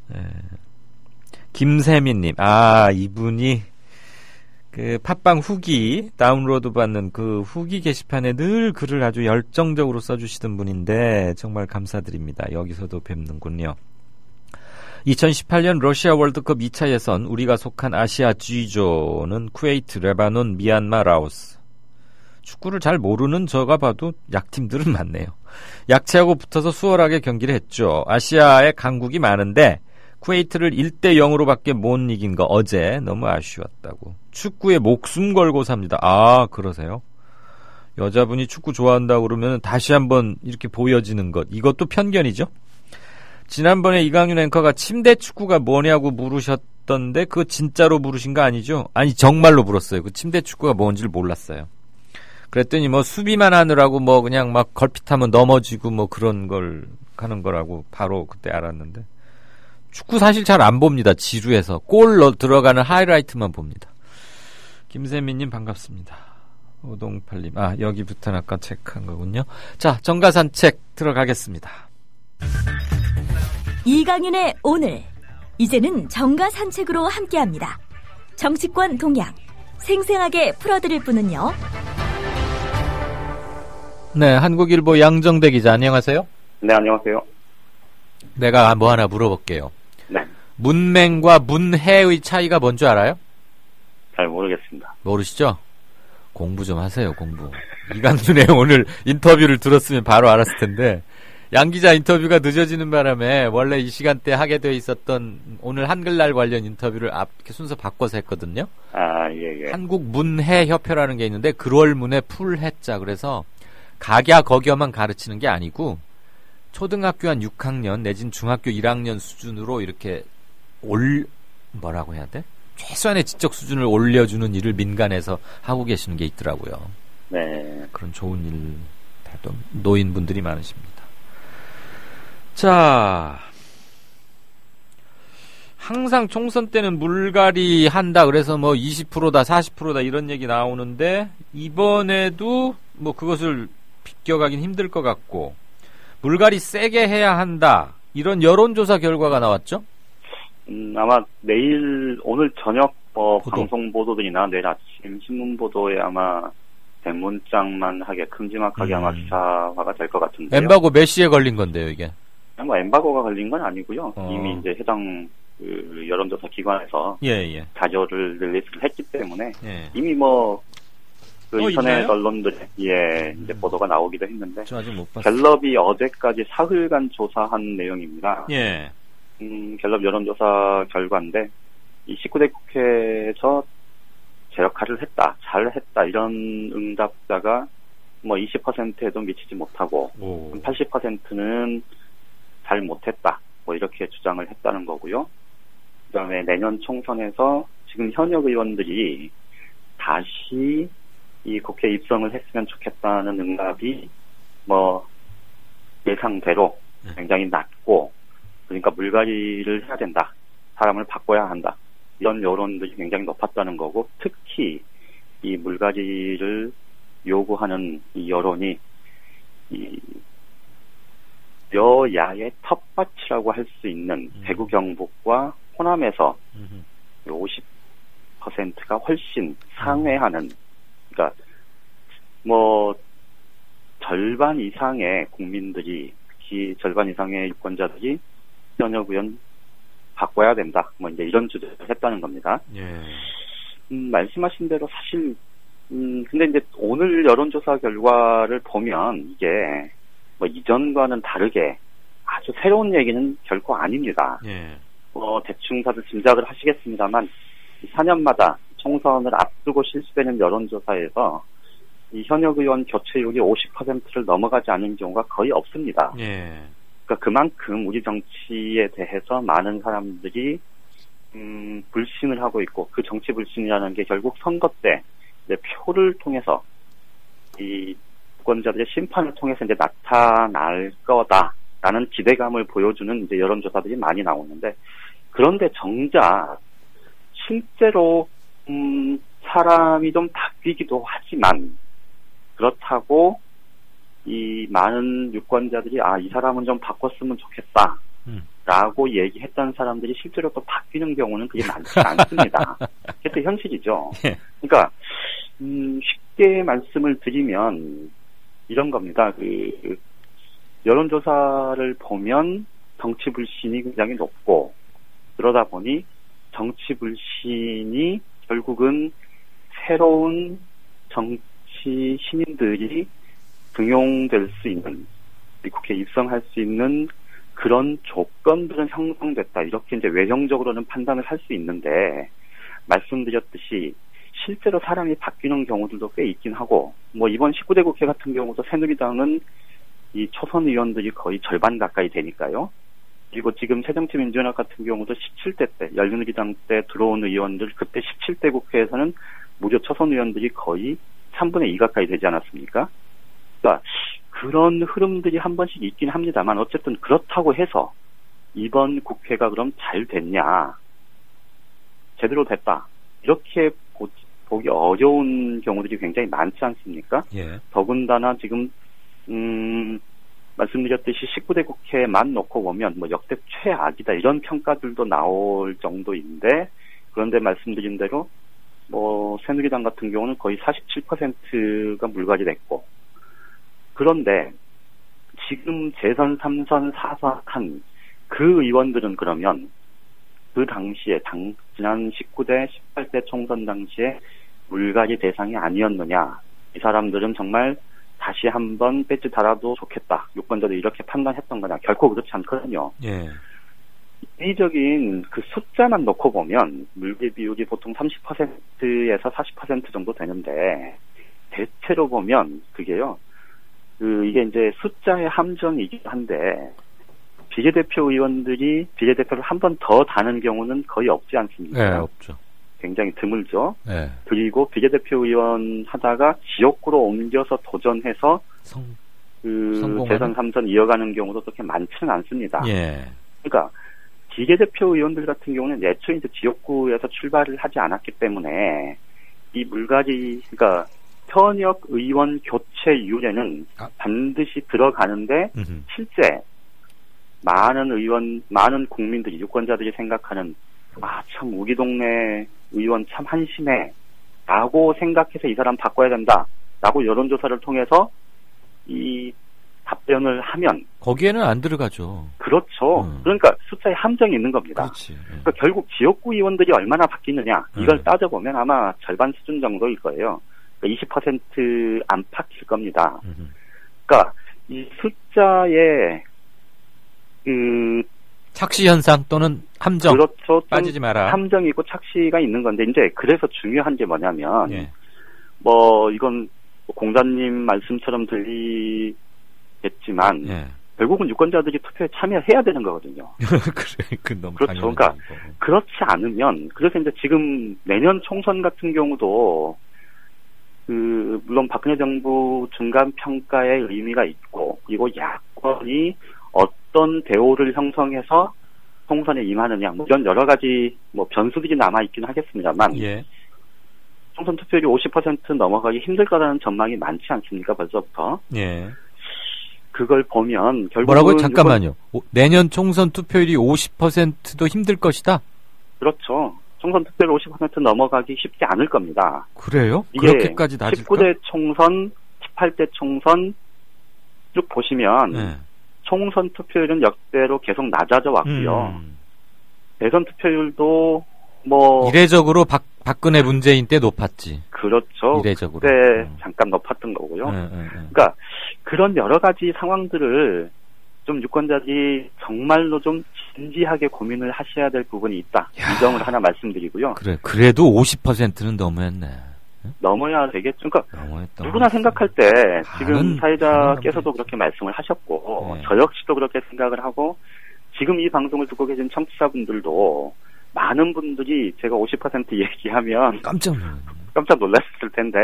S6: 네. 김세민님, 이분이 그 팟빵 후기 다운로드 받는 그 후기 게시판에 늘 글을 아주 열정적으로 써주시던 분인데 정말 감사드립니다. 여기서도 뵙는군요. 2018년 러시아 월드컵 2차 예선 우리가 속한 아시아 G조는 쿠웨이트, 레바논, 미얀마, 라오스. 축구를 잘 모르는 저가 봐도 약팀들은 많네요. 약체하고 붙어서 수월하게 경기를 했죠. 아시아에 강국이 많은데 쿠웨이트를 1-0으로밖에 못 이긴 거 어제 너무 아쉬웠다고. 축구에 목숨 걸고 삽니다. 그러세요? 여자분이 축구 좋아한다고 그러면 다시 한번 이렇게 보여지는 것. 이것도 편견이죠? 지난번에 이강윤 앵커가 침대 축구가 뭐냐고 물으셨던데 그거 진짜로 물으신 거 아니죠? 아니 정말로 물었어요. 그 침대 축구가 뭔지를 몰랐어요. 그랬더니 수비만 하느라고 그냥 막 걸핏하면 넘어지고 그런 걸 하는 거라고 바로 그때 알았는데 축구 사실 잘 안 봅니다. 지루해서 골 들어가는 하이라이트만 봅니다. 김세민님 반갑습니다. 오동팔님 여기부터는 아까 체크한 거군요. 자, 정가산책 들어가겠습니다.
S21: 이강윤의 오늘 이제는 정가산책으로 함께합니다. 정치권 동향 생생하게 풀어드릴 분은요.
S6: 네, 한국일보 양정대 기자 안녕하세요.
S3: 네, 안녕하세요.
S6: 내가 뭐 하나 물어볼게요.
S3: 네.
S6: 문맹과 문해의 차이가 뭔 줄 알아요?
S3: 잘 모르겠습니다.
S6: 모르시죠? 공부 좀 하세요, 공부. 이강윤의 오늘 인터뷰를 들었으면 바로 알았을 텐데 양 기자 인터뷰가 늦어지는 바람에 원래 이 시간대 하게 돼 있었던 오늘 한글날 관련 인터뷰를 이렇게 순서 바꿔서 했거든요.
S3: 예.
S6: 한국문해협회라는 게 있는데 글월문에 풀해자 그래서 각야 거겨만 가르치는 게 아니고 초등학교 한 6학년 내진 중학교 1학년 수준으로 이렇게 뭐라고 해야 돼? 최소한의 지적 수준을 올려주는 일을 민간에서 하고 계시는 게 있더라고요.
S3: 네.
S6: 그런 좋은 일 하던 노인분들이 많으십니다. 자, 항상 총선 때는 물갈이 한다 그래서 뭐 20%다 40%다 이런 얘기 나오는데 이번에도 뭐 그것을 비껴가긴 힘들 것 같고 물갈이 세게 해야 한다 이런 여론조사 결과가 나왔죠?
S3: 아마 오늘 저녁 방송 보도들이나 내일 아침 신문 보도에 아마 대문짝만 하게 큼지막하게 아마 기사화가 될 것 같은데요.
S6: 엠바고 몇 시에 걸린 건데요, 이게?
S3: 뭐 엠바고가 걸린 건 아니고요. 이미 이제 해당 여론조사 기관에서 자료를 릴리스를 했기 때문에 이미 인터넷 언론들에 이제 보도가 나오기도 했는데
S6: 저 아직 못 봤어요.
S3: 갤럽이 어제까지 사흘간 조사한 내용입니다. 갤럽 여론조사 결과인데 이 19대 국회에서 제 역할을 했다, 잘했다 이런 응답자가 20%에도 미치지 못하고 80%는 잘 못했다 이렇게 주장을 했다는 거고요. 그다음에 내년 총선에서 지금 현역 의원들이 다시 이 국회 입성을 했으면 좋겠다는 응답이 예상대로 굉장히 낮고 그러니까 물갈이를 해야 된다, 사람을 바꿔야 한다 이런 여론들이 굉장히 높았다는 거고 특히 이 물갈이를 요구하는 이 여론이 이 여야의 텃밭이라고 할 수 있는 대구 경북과 호남에서 50%가 훨씬 상회하는 그러니까 절반 이상의 국민들이 특히 절반 이상의 유권자들이 현역 의원 바꿔야 된다 이제 이런 주장을 했다는 겁니다. 말씀하신 대로 사실 근데 이제 오늘 여론조사 결과를 보면 이게 이전과는 다르게 아주 새로운 얘기는 결코 아닙니다. 대충 다들 짐작을 하시겠습니다만 4년마다 총선을 앞두고 실시되는 여론조사에서 이 현역 의원 교체율이 50%를 넘어가지 않은 경우가 거의 없습니다. 그러니까 그만큼 우리 정치에 대해서 많은 사람들이 불신을 하고 있고 그 정치 불신이라는 게 결국 선거 때 표를 통해서 이 유권자들의 심판을 통해서 이제 나타날 거다라는 기대감을 보여주는 이제 여론조사들이 많이 나오는데 그런데 정작 실제로 사람이 좀 바뀌기도 하지만 그렇다고 이 많은 유권자들이 이 사람은 좀 바꿨으면 좋겠다 라고 얘기했던 사람들이 실제로 또 바뀌는 경우는 그게 많지 않습니다. 그게 현실이죠. 그러니까 쉽게 말씀을 드리면 이런 겁니다. 여론조사를 보면 정치 불신이 굉장히 높고 그러다 보니 정치 불신이 결국은 새로운 정치 신인들이 등용될 수 있는 국회에 입성할 수 있는 그런 조건들은 형성됐다. 이렇게 이제 외형적으로는 판단을 할 수 있는데 말씀드렸듯이 실제로 사람이 바뀌는 경우들도 꽤 있긴 하고 이번 19대 국회 같은 경우도 새누리당은 이 초선 의원들이 거의 절반 가까이 되니까요. 그리고 지금 새정치민주연합 같은 경우도 17대 때 열린우리당 때 들어온 의원들 그때 17대 국회에서는 무려 초선 의원들이 거의 3분의 2 가까이 되지 않았습니까? 그러니까 그런 흐름들이 한 번씩 있긴 합니다만 어쨌든 그렇다고 해서 이번 국회가 그럼 잘 됐냐 제대로 됐다 이렇게 보기 어려운 경우들이 굉장히 많지 않습니까? 더군다나 지금 말씀드렸듯이 19대 국회만 놓고 보면 역대 최악이다 이런 평가들도 나올 정도인데 그런데 말씀드린 대로 새누리당 같은 경우는 거의 47%가 물갈이 됐고 그런데 지금 재선 3선 4선 한 그 의원들은 그러면 그 당시에 지난 19대 18대 총선 당시에 물갈이 대상이 아니었느냐 이 사람들은 정말 다시 한번 배지 달아도 좋겠다 유권자들이 이렇게 판단했던 거냐 결코 그렇지 않거든요. 인위적인 그 숫자만 놓고 보면 물갈이 비율이 보통 30%에서 40% 정도 되는데 대체로 보면 그게요 이게 이제 숫자의 함정이긴 한데, 비례대표 의원들이 비례대표를 한 번 더 다는 경우는 거의 없지 않습니까?
S6: 네, 없죠.
S3: 굉장히 드물죠.
S6: 네.
S3: 그리고 비례대표 의원 하다가 지역구로 옮겨서 도전해서 재선 3선 이어가는 경우도 그렇게 많지는 않습니다.
S6: 예.
S3: 그러니까 비례대표 의원들 같은 경우는 애초에 이제 지역구에서 출발을 하지 않았기 때문에 이 물갈이, 그러니까 현역 의원 교체율에는 반드시 들어가는데 실제 많은 국민들이, 유권자들이 생각하는 참 우리 동네 의원 참 한심해 라고 생각해서 이 사람 바꿔야 된다 라고 여론조사를 통해서 이 답변을 하면
S6: 거기에는 안 들어가죠.
S3: 그렇죠. 그러니까 숫자에 함정이 있는 겁니다.
S6: 그렇지.
S3: 그러니까 결국 지역구 의원들이 얼마나 바뀌느냐 이걸 따져보면 아마 절반 수준 정도일 거예요. 그러니까 20% 안팎일 겁니다. 그러니까 이 숫자에
S6: 착시 현상 또는 함정.
S3: 그렇죠.
S6: 빠지지 마라.
S3: 함정이 있고 착시가 있는 건데, 이제 그래서 중요한 게 뭐냐면, 이건 공자님 말씀처럼 들리겠지만, 결국은 유권자들이 투표에 참여해야 되는 거거든요.
S6: 그래, 너무
S3: 그렇죠. 그러니까 그렇지 않으면, 그래서 이제 지금 내년 총선 같은 경우도 물론 박근혜 정부 중간 평가의 의미가 있고, 그리고 야권이 어떤 대오를 형성해서 총선에 임하느냐, 이런 여러 가지 변수들이 남아 있긴 하겠습니다만, 총선 투표율이 50% 넘어가기 힘들 거라는 전망이 많지 않습니까? 벌써부터. 그걸 보면 결국은
S6: 뭐라고요? 잠깐만요. 내년 총선 투표율이 50%도 힘들 것이다?
S3: 그렇죠. 총선 투표율 50% 넘어가기 쉽지 않을 겁니다.
S6: 그래요?
S3: 이게
S6: 그렇게까지 낮을까?
S3: 19대 총선, 18대 총선 쭉 보시면 총선 투표율은 역대로 계속 낮아져 왔고요. 대선 투표율도
S6: 이례적으로 박근혜 문재인 때 높았지.
S3: 그렇죠.
S6: 이례적으로.
S3: 그때 잠깐 높았던 거고요. 그러니까 그런 여러 가지 상황들을 좀 유권자들이 정말로 좀 진지하게 고민을 하셔야 될 부분이 있다. 이 점을 하나 말씀드리고요.
S6: 그래도 50%는 너무했네.
S3: 넘어야 되겠죠. 그러니까 누구나 생각할 때 지금 사회자께서도 그렇게 말씀을 하셨고 저 역시도 그렇게 생각을 하고 지금 이 방송을 듣고 계신 청취자분들도 많은 분들이 제가 50% 얘기하면 깜짝 놀랐을 텐데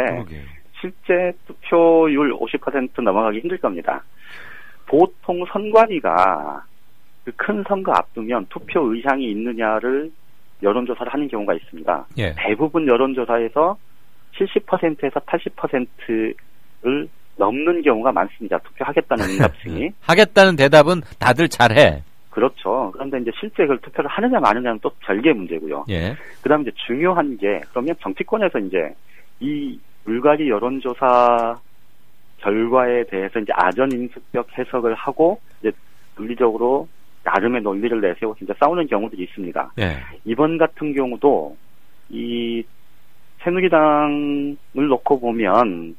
S3: 실제 투표율 50% 넘어가기 힘들 겁니다. 보통 선관위가 그 큰 선거 앞두면 투표 의향이 있느냐를 여론조사를 하는 경우가 있습니다. 대부분 여론조사에서 70%에서 80%를 넘는 경우가 많습니다. 투표하겠다는 응답층이.
S6: 하겠다는 대답은 다들 잘해.
S3: 그렇죠. 그런데 이제 실제 그걸 투표를 하느냐 마느냐는 또 별개의 문제고요. 그다음에 이제 중요한 게 그러면 정치권에서 이제 이 물갈이 여론조사 결과에 대해서 이제 아전인수격 해석을 하고 이제 논리적으로 나름의 논리를 내세워서 이제 싸우는 경우들이 있습니다. 이번 같은 경우도 이 새누리당을 놓고 보면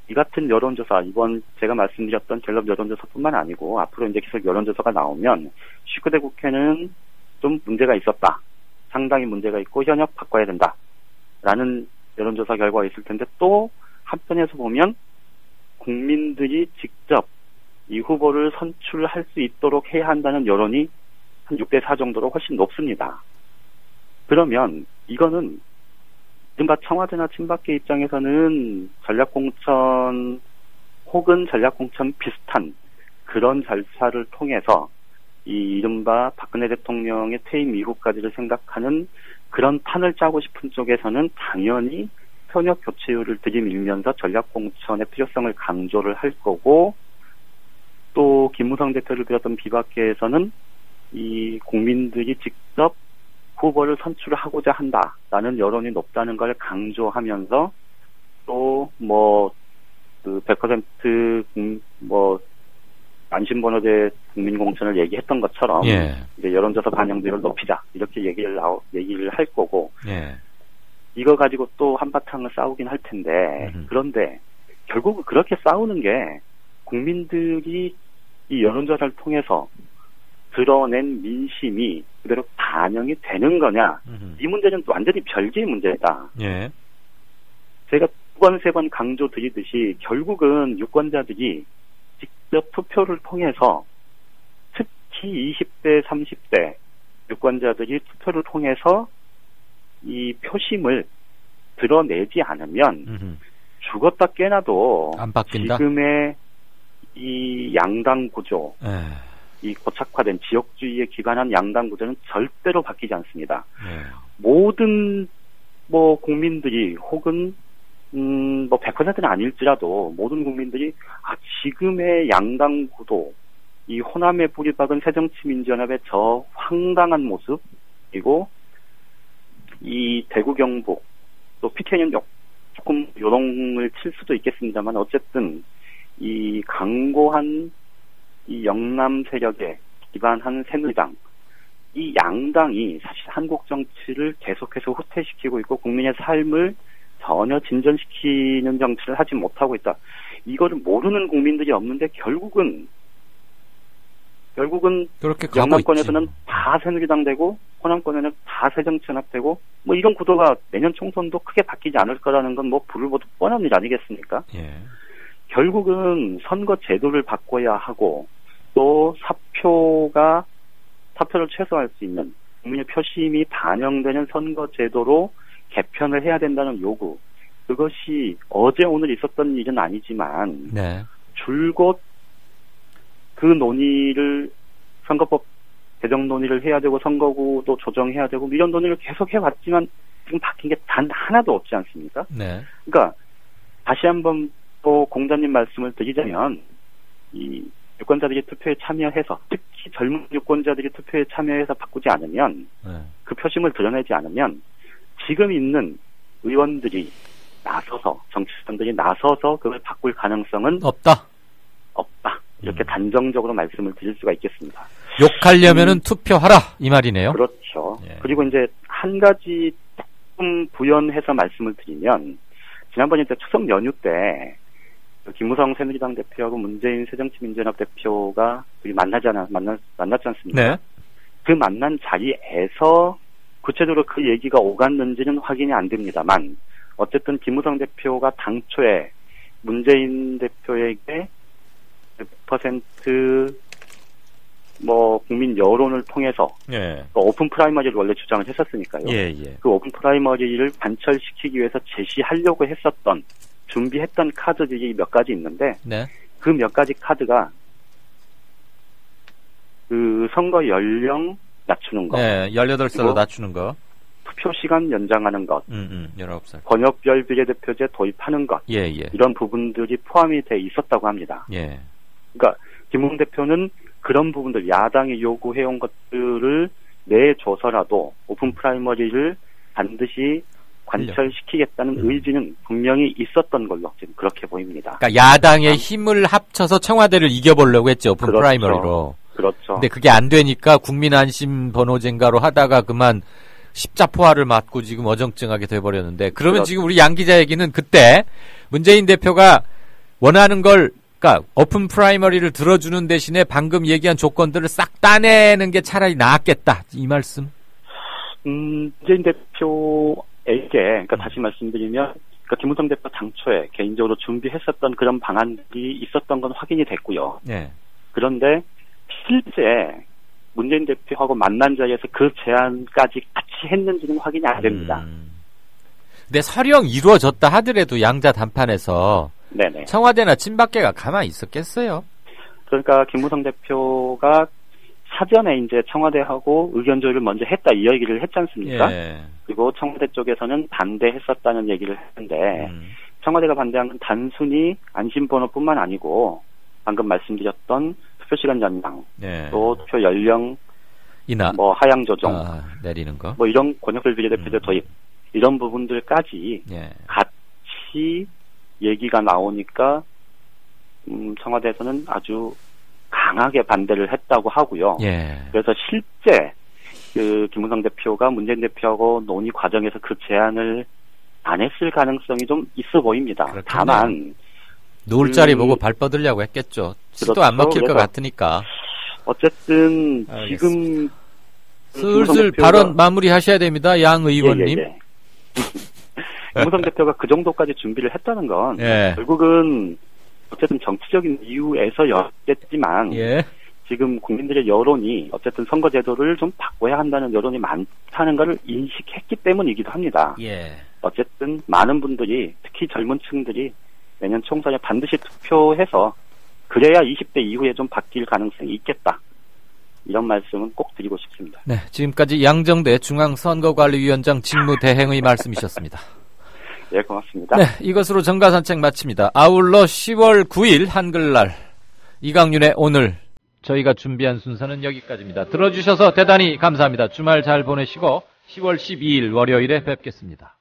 S3: 이 같은 여론조사, 이번 제가 말씀드렸던 갤럽 여론조사뿐만 아니고 앞으로 이제 계속 여론조사가 나오면 19대 국회는 좀 문제가 있었다. 상당히 문제가 있고 현역 바꿔야 된다. 라는 여론조사 결과가 있을 텐데 또 한편에서 보면 국민들이 직접 이 후보를 선출할 수 있도록 해야 한다는 여론이 한 6대4 정도로 훨씬 높습니다. 그러면 이거는 이른바 청와대나 친박계 입장에서는 전략공천 혹은 전략공천 비슷한 그런 절차를 통해서 이 이른바 박근혜 대통령의 퇴임 이후까지를 생각하는 그런 판을 짜고 싶은 쪽에서는 당연히 현역 교체율을 들이밀면서 전략공천의 필요성을 강조를 할 거고 또 김무성 대표를 비롯한 비박계에서는 이 국민들이 직접 후보를 선출하고자 한다라는 여론이 높다는 걸 강조하면서 또 그 100% 안심번호제 국민공천을 얘기했던 것처럼 이제 여론조사 반영률을 높이자 이렇게 얘기를 할 거고 이거 가지고 또 한바탕을 싸우긴 할 텐데 그런데 결국은 그렇게 싸우는 게 국민들이 이 여론조사를 통해서 드러낸 민심이 그대로 반영이 되는 거냐 이 문제는 완전히 별개의 문제다. 제가 두 번, 세 번 강조드리듯이 결국은 유권자들이 직접 투표를 통해서 특히 20대, 30대 유권자들이 투표를 통해서 이 표심을 드러내지 않으면 죽었다 깨나도
S6: 안 바뀐다?
S3: 지금의 이 양당 구조, 이 고착화된 지역주의에 기반한 양당 구조는 절대로 바뀌지 않습니다. 모든 뭐 국민들이 혹은 뭐 100%는 아닐지라도 모든 국민들이 지금의 양당 구도, 이 호남에 뿌리 박은 새정치민주연합의 저 황당한 모습, 그리고 이 대구 경북 또 PTN은 조금 요동을 칠 수도 있겠습니다만 어쨌든 이 강고한 이 영남 세력에 기반한 새누리당, 이 양당이 사실 한국 정치를 계속해서 후퇴시키고 있고 국민의 삶을 전혀 진전시키는 정치를 하지 못하고 있다. 이거를 모르는 국민들이 없는데 결국은 영남권에서는 다 새누리당 되고 호남권에는 다 새정치연합 되고 뭐 이런 구도가 내년 총선도 크게 바뀌지 않을 거라는 건 뭐 불을 보듯 뻔한 일 아니겠습니까? 결국은 선거 제도를 바꿔야 하고 또 사표를 최소화할 수 있는 국민의 표심이 반영되는 선거 제도로 개편을 해야 된다는 요구, 그것이 어제 오늘 있었던 일은 아니지만 줄곧 그 논의를 선거법 개정 논의를 해야 되고 선거구도 조정해야 되고 이런 논의를 계속 해왔지만 지금 바뀐 게 단 하나도 없지 않습니까? 그러니까 다시 한번 또 공자님 말씀을 드리자면 이 유권자들이 투표에 참여해서 특히 젊은 유권자들이 투표에 참여해서 바꾸지 않으면 그 표심을 드러내지 않으면 지금 있는 의원들이 나서서 정치인들이 나서서 그걸 바꿀 가능성은 없다. 이렇게 단정적으로 말씀을 드릴 수가 있겠습니다.
S6: 욕하려면은 투표하라 이 말이네요.
S3: 그렇죠. 그리고 이제 한 가지 조금 부연해서 말씀을 드리면 지난번에 추석 연휴 때 김무성 새누리당 대표하고 문재인 새정치민주연합 대표가 만났지 않습니까? 그 만난 자리에서 구체적으로 그 얘기가 오갔는지는 확인이 안 됩니다만 어쨌든 김무성 대표가 당초에 문재인 대표에게 100% 뭐 국민 여론을 통해서 오픈 프라이머리를 원래 주장을 했었으니까요. 그 오픈 프라이머리를 관철시키기 위해서 제시하려고 했었던 준비했던 카드들이 몇 가지 있는데 그 몇 가지 카드가 그 선거 연령 낮추는 거,
S6: 18살로 낮추는 거,
S3: 투표 시간 연장하는 것,
S6: 19살,
S3: 권역별 비례대표제 도입하는 것, 이런 부분들이 포함이 돼 있었다고 합니다. 그러니까 김웅 대표는 그런 부분들, 야당이 요구해온 것들을 내줘서라도 오픈 프라이머리를 반드시 관철시키겠다는 의지는 분명히 있었던 걸로 지금 그렇게 보입니다.
S6: 그러니까 야당의 힘을 합쳐서 청와대를 이겨보려고 했죠. 오픈 프라이머리로.
S3: 그렇죠.
S6: 근데 그게 안 되니까 국민안심 번호젠가로 하다가 그만 십자포화를 맞고 지금 어정쩡하게 돼버렸는데, 그러면 지금 우리 양 기자 얘기는 그때 문재인 대표가 원하는 걸, 그러니까 오픈 프라이머리를 들어주는 대신에 방금 얘기한 조건들을 싹 따내는 게 차라리 나았겠다, 이 말씀?
S3: 문재인 대표에게, 그러니까 다시 말씀드리면, 그러니까 김무성 대표 당초에 개인적으로 준비했었던 그런 방안들이 있었던 건 확인이 됐고요. 그런데 실제 문재인 대표하고 만난 자리에서 그 제안까지 같이 했는지는 확인이 안 됩니다.
S6: 근데 설령 이루어졌다 하더라도 양자 담판에서 청와대나 친박계가 가만히 있었겠어요?
S3: 그러니까 김무성 대표가 사전에 이제 청와대하고 의견 조율을 먼저 했다 이 얘기를 했지 않습니까? 그리고 청와대 쪽에서는 반대했었다는 얘기를 했는데 청와대가 반대한 건 단순히 안심번호뿐만 아니고 방금 말씀드렸던 투표시간 연장, 또 투표 연령
S6: 인하,
S3: 뭐 하향 조정,
S6: 내리는 거,
S3: 뭐 이런 권역별 비례대표제 도입 이런 부분들까지 같이 얘기가 나오니까 청와대에서는 아주 강하게 반대를 했다고 하고요. 그래서 실제 그 김무성 대표가 문재인 대표하고 논의 과정에서 그 제안을 안 했을 가능성이 좀 있어 보입니다. 다만
S6: 노을 자리 보고 발 뻗으려고 했겠죠. 또 안 먹힐 것 같으니까.
S3: 어쨌든 지금
S6: 슬슬 발언 마무리하셔야 됩니다, 양 의원님.
S3: 김무성 대표가 그 정도까지 준비를 했다는 건 결국은 어쨌든 정치적인 이유에서였겠지만
S2: 예.
S3: 지금 국민들의 여론이 어쨌든 선거제도를 좀 바꿔야 한다는 여론이 많다는 것을 인식했기 때문이기도 합니다.
S2: 예.
S3: 어쨌든 많은 분들이 특히 젊은 층들이 내년 총선에 반드시 투표해서 그래야 20대 이후에 좀 바뀔 가능성이 있겠다. 이런 말씀은 꼭 드리고 싶습니다.
S2: 네, 지금까지 양정대 중앙선거관리위원장 직무대행의 말씀이셨습니다.
S3: 네, 고맙습니다.
S2: 네, 이것으로 정가산책 마칩니다. 아울러 10월 9일 한글날 이강윤의 오늘 저희가 준비한 순서는 여기까지입니다. 들어주셔서 대단히 감사합니다. 주말 잘 보내시고 10월 12일 월요일에 뵙겠습니다.